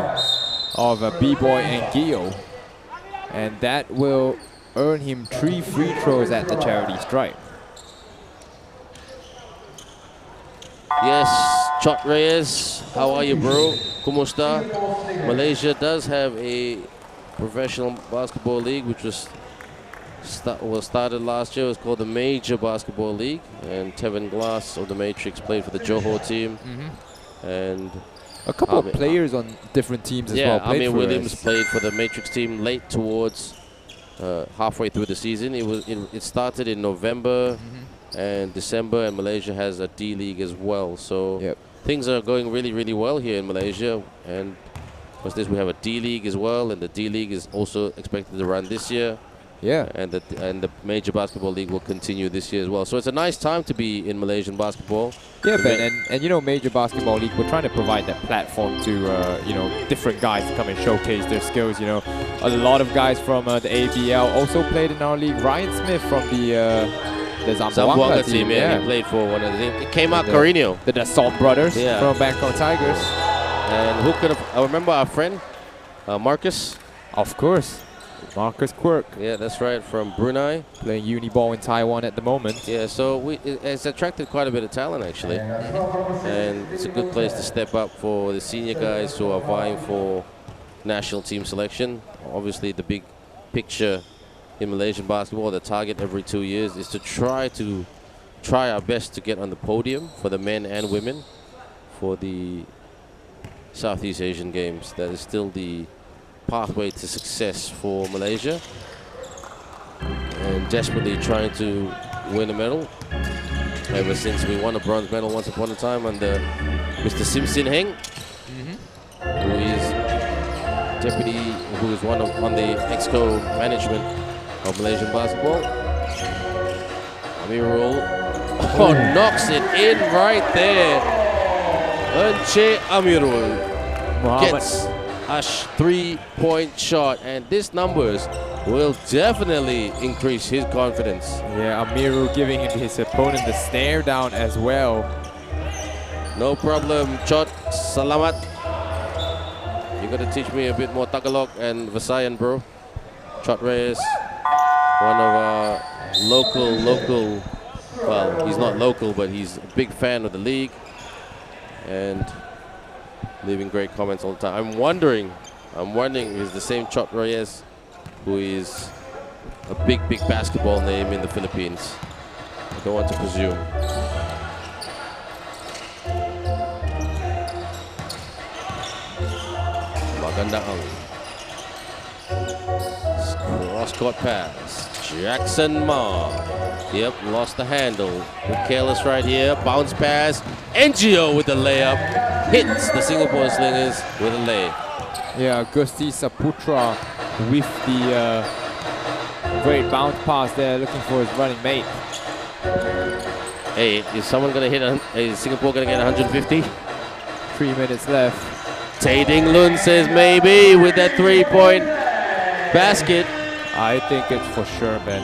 of a B-Boy and Gio. And that will earn him 3 free throws at the charity stripe. Yes, Chot Reyes, how are you, bro? Kumusta? Malaysia does have a professional basketball league, which was started last year. It was called the Major Basketball League, and Tevin Glass of the Matrix played for the Johor team. And A couple of players on different teams as well. Amir Williams played for the Matrix team late towards halfway through the season. It started in November and December, and Malaysia has a D League as well. So things are going really, really well here in Malaysia. And what's this? We have a D League as well, and the D League is also expected to run this year. Yeah. And the Major Basketball League will continue this year as well. So it's a nice time to be in Malaysian basketball. Yeah, Ben, and you know, Major Basketball League, we're trying to provide that platform to, you know, different guys to come and showcase their skills, you know. A lot of guys from the ABL also played in our league. Ryan Smith from the Zamboanga team. He played for one of the teams. It came out Carino. The Dassault brothers from Bangkok Tigers. And who could have, I remember our friend, Marcus. Of course. Marcus Quirk. Yeah, that's right, from Brunei. Playing uniball in Taiwan at the moment. Yeah, so it's attracted quite a bit of talent, actually. And it's a good place to step up for the senior guys who are vying for national team selection. Obviously, the big picture in Malaysian basketball, the target every 2 years is to try our best to get on the podium for the men and women for the Southeast Asian Games. That is still the pathway to success for Malaysia, and desperately trying to win a medal. Ever since we won a bronze medal once upon a time under Mr. Sim Sin Heng, who is one on the Exco management of Malaysian basketball. Amirul knocks it in right there. Eunche Amirul gets a 3-point shot, and these numbers will definitely increase his confidence. Yeah, Amirul giving his opponent the stare down as well. No problem, Chot. Salamat. You gotta teach me a bit more Tagalog and Visayan, bro. Chot Reyes, one of our local, well, he's not local, but he's a big fan of the league. And leaving great comments all the time. I'm wondering if it's the same Chot Reyes who is a big basketball name in the Philippines. I don't want to presume. Magandang cross-court pass. Jackson Ma. Yep, lost the handle. Bit careless right here. Bounce pass. NGO with the layup. Hits the Singapore Slingers with a lay. Yeah, Gusti Saputra with the great bounce pass there, looking for his running mate. Hey, is someone gonna hit? Is Singapore gonna get 150? 3 minutes left. Tae Ding Lun says maybe with that 3-point basket. I think it's for sure, Ben.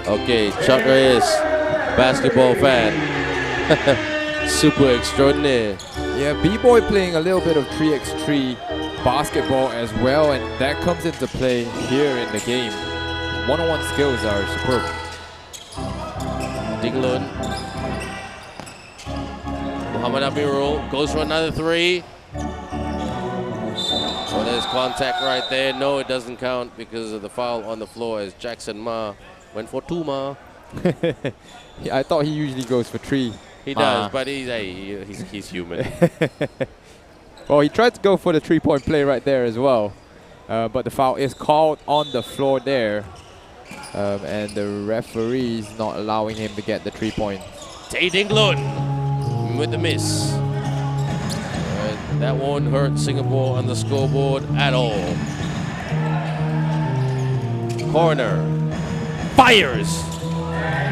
Okay, Chuck Reyes, basketball fan. Super extraordinaire. Yeah, B-Boy playing a little bit of 3x3 basketball as well, and that comes into play here in the game. One-on-one skills are superb. Dinglun. Muhammad Amirul goes for another three. So there's contact right there. No, it doesn't count because of the foul on the floor as Jackson Ma went for 2 Ma. Yeah, I thought he usually goes for 3. He does, but he's human. Well, he tried to go for the 3-point play right there as well. But the foul is called on the floor there. And the referee's not allowing him to get the 3 points. Tay Dinglun with the miss. That won't hurt Singapore on the scoreboard at all. Corner. Fires.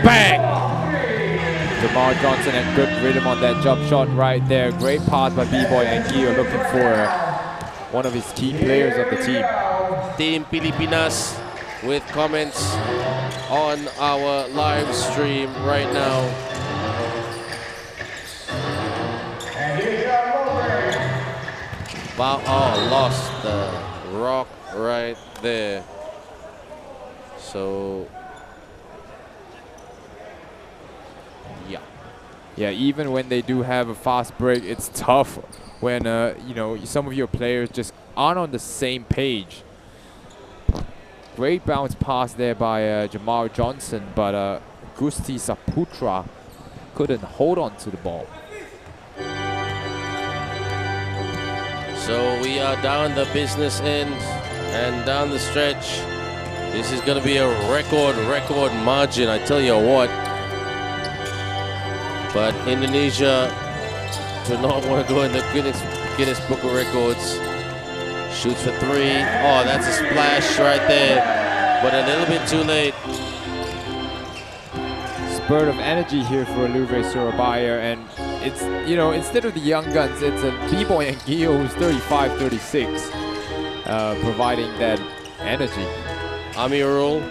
Bang. Jamal Johnson had good rhythm on that jump shot right there. Great pass by B-Boy and Gio looking for one of his key players of the team. Team Pilipinas with comments on our live stream right now. Oh, lost the rock right there. So, yeah. Yeah, even when they do have a fast break, it's tough when you know, some of your players just aren't on the same page. Great bounce pass there by Jamal Johnson, but Gusti Saputra couldn't hold on to the ball. So we are down the business end and down the stretch. This is going to be a record margin, I tell you what. But Indonesia do not want to go in the Guinness Book of Records. Shoots for 3. Oh, that's a splash right there, but a little bit too late. Spurt of energy here for Louvre Surabaya, and it's, you know, instead of the young guns, it's a B-Boy and Gio who's 35, 36, providing that energy. Amirul,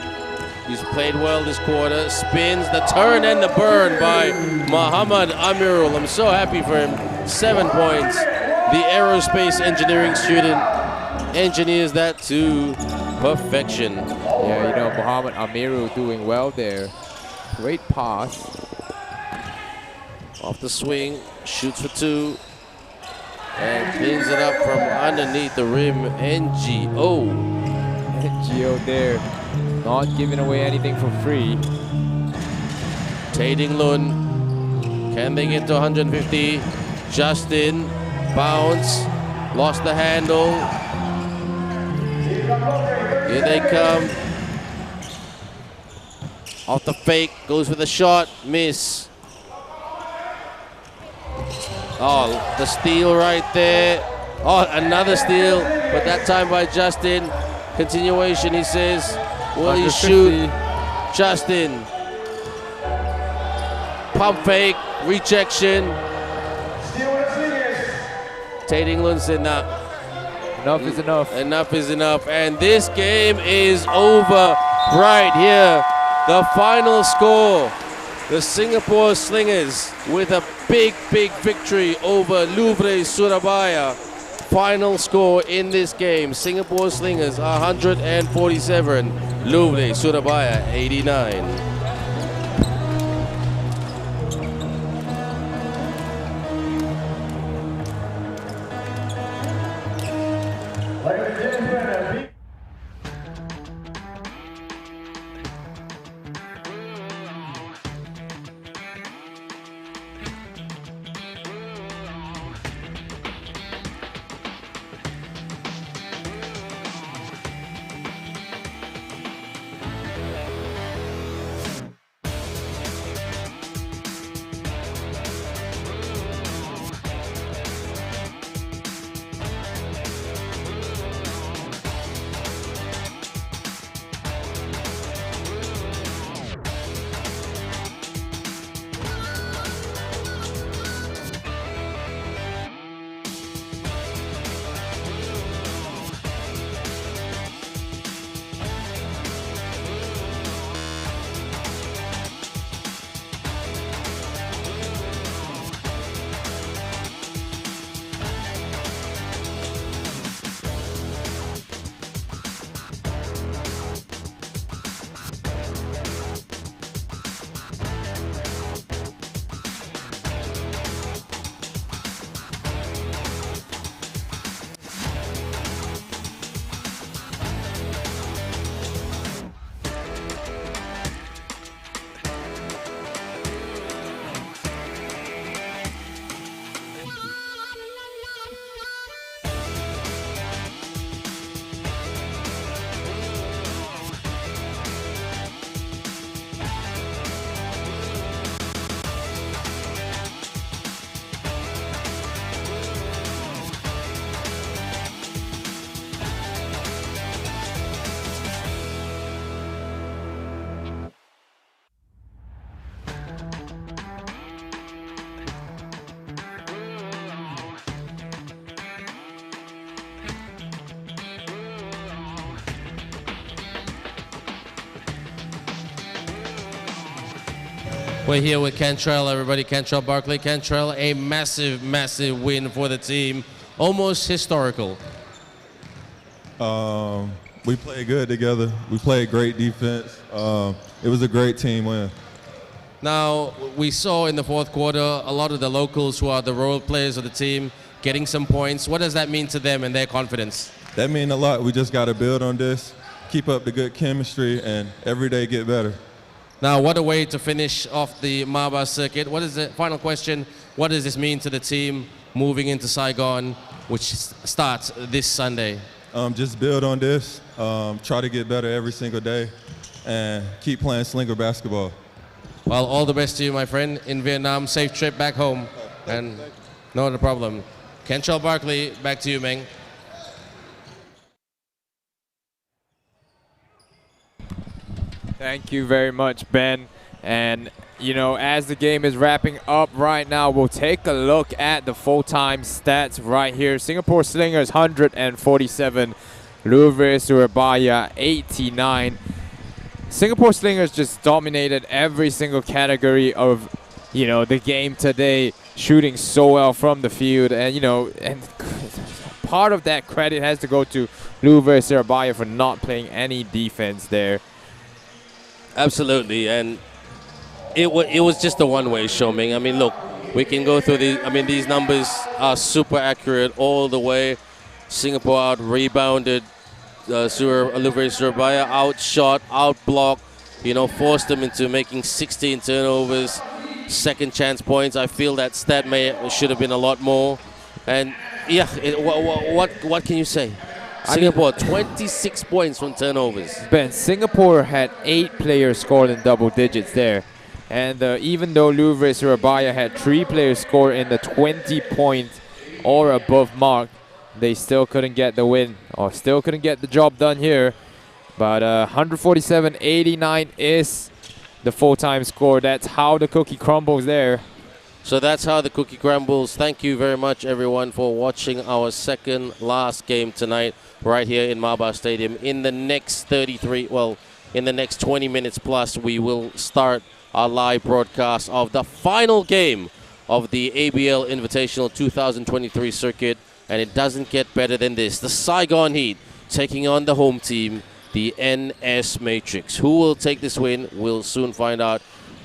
he's played well this quarter. Spins, the turn and the burn by Muhammad Amirul. I'm so happy for him. 7 points. The aerospace engineering student engineers that to perfection. Yeah, you know, Muhammad Amirul doing well there. Great pass. Off the swing, shoots for 2. And cleans it up from underneath the rim. NGO. NGO there, not giving away anything for free. Tay Dinglun, can they get to 150? Justin, bounce, lost the handle. Here they come. Off the fake, goes for the shot, miss. Oh, the steal right there. Oh, another steal, but that time by Justin. Continuation, he says. Will he shoot? Justin. Pump fake, rejection. Tay Dinglun said, nah. Enough is enough. Enough is enough. And this game is over right here. The final score. The Singapore Slingers with a big victory over Louvre Surabaya. Final score in this game, Singapore Slingers 147, Louvre Surabaya 89. We're here with Cantrell, everybody. Cantrell Barkley. Cantrell, a massive, massive win for the team. Almost historical. We played good together. We played great defense. It was a great team win. Now, we saw in the fourth quarter a lot of the locals who are the role players of the team getting some points. What does that mean to them and their confidence? That means a lot. We just got to build on this, keep up the good chemistry, and every day get better. Now, what a way to finish off the Maba circuit. What is the final question? What does this mean to the team moving into Saigon, which starts this Sunday? Just build on this, try to get better every single day, and keep playing Slinger basketball. Well, all the best to you, my friend, in Vietnam. Safe trip back home. And no problem. Cantrell Barkley, back to you, Meng. Thank you very much, Ben. And, you know, as the game is wrapping up right now, we'll take a look at the full-time stats right here. Singapore Slingers 147, Louvre Surabaya 89. Singapore Slingers just dominated every single category of, you know, the game today, shooting so well from the field. And, you know, and part of that credit has to go to Louvre Surabaya for not playing any defense there. Absolutely, and it was just a one-way show, Ming. I mean, look, we can go through these. I mean, these numbers are super accurate all the way. Singapore out-rebounded Louvre Surabaya, outshot, outblocked, you know, forced them into making 16 turnovers, second chance points. I feel that stat should have been a lot more. And yeah, what can you say? Singapore, 26 points from turnovers. Ben, Singapore had 8 players scored in double digits there. And even though Louvre Surabaya had 3 players score in the 20-point or above mark, they still couldn't get the win, or still couldn't get the job done here. But 147-89 is the full-time score. That's how the cookie crumbles there. So that's how the cookie crumbles. Thank you very much, everyone, for watching our second last game tonight right here in Maba Stadium. In the next in the next 20 minutes plus, we will start our live broadcast of the final game of the ABL Invitational 2023 circuit. And it doesn't get better than this. The Saigon Heat taking on the home team, the NS Matrix. Who will take this win? We'll soon find out.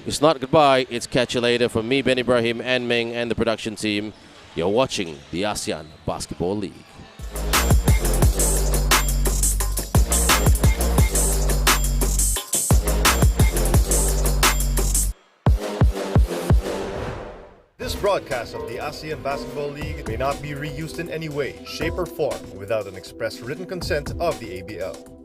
It's not goodbye, it's catch you later. From me, Ben Ibrahim, and Meng, and the production team. You're watching the ASEAN Basketball League. This broadcast of the ASEAN Basketball League may not be reused in any way, shape, or form without an express written consent of the ABL.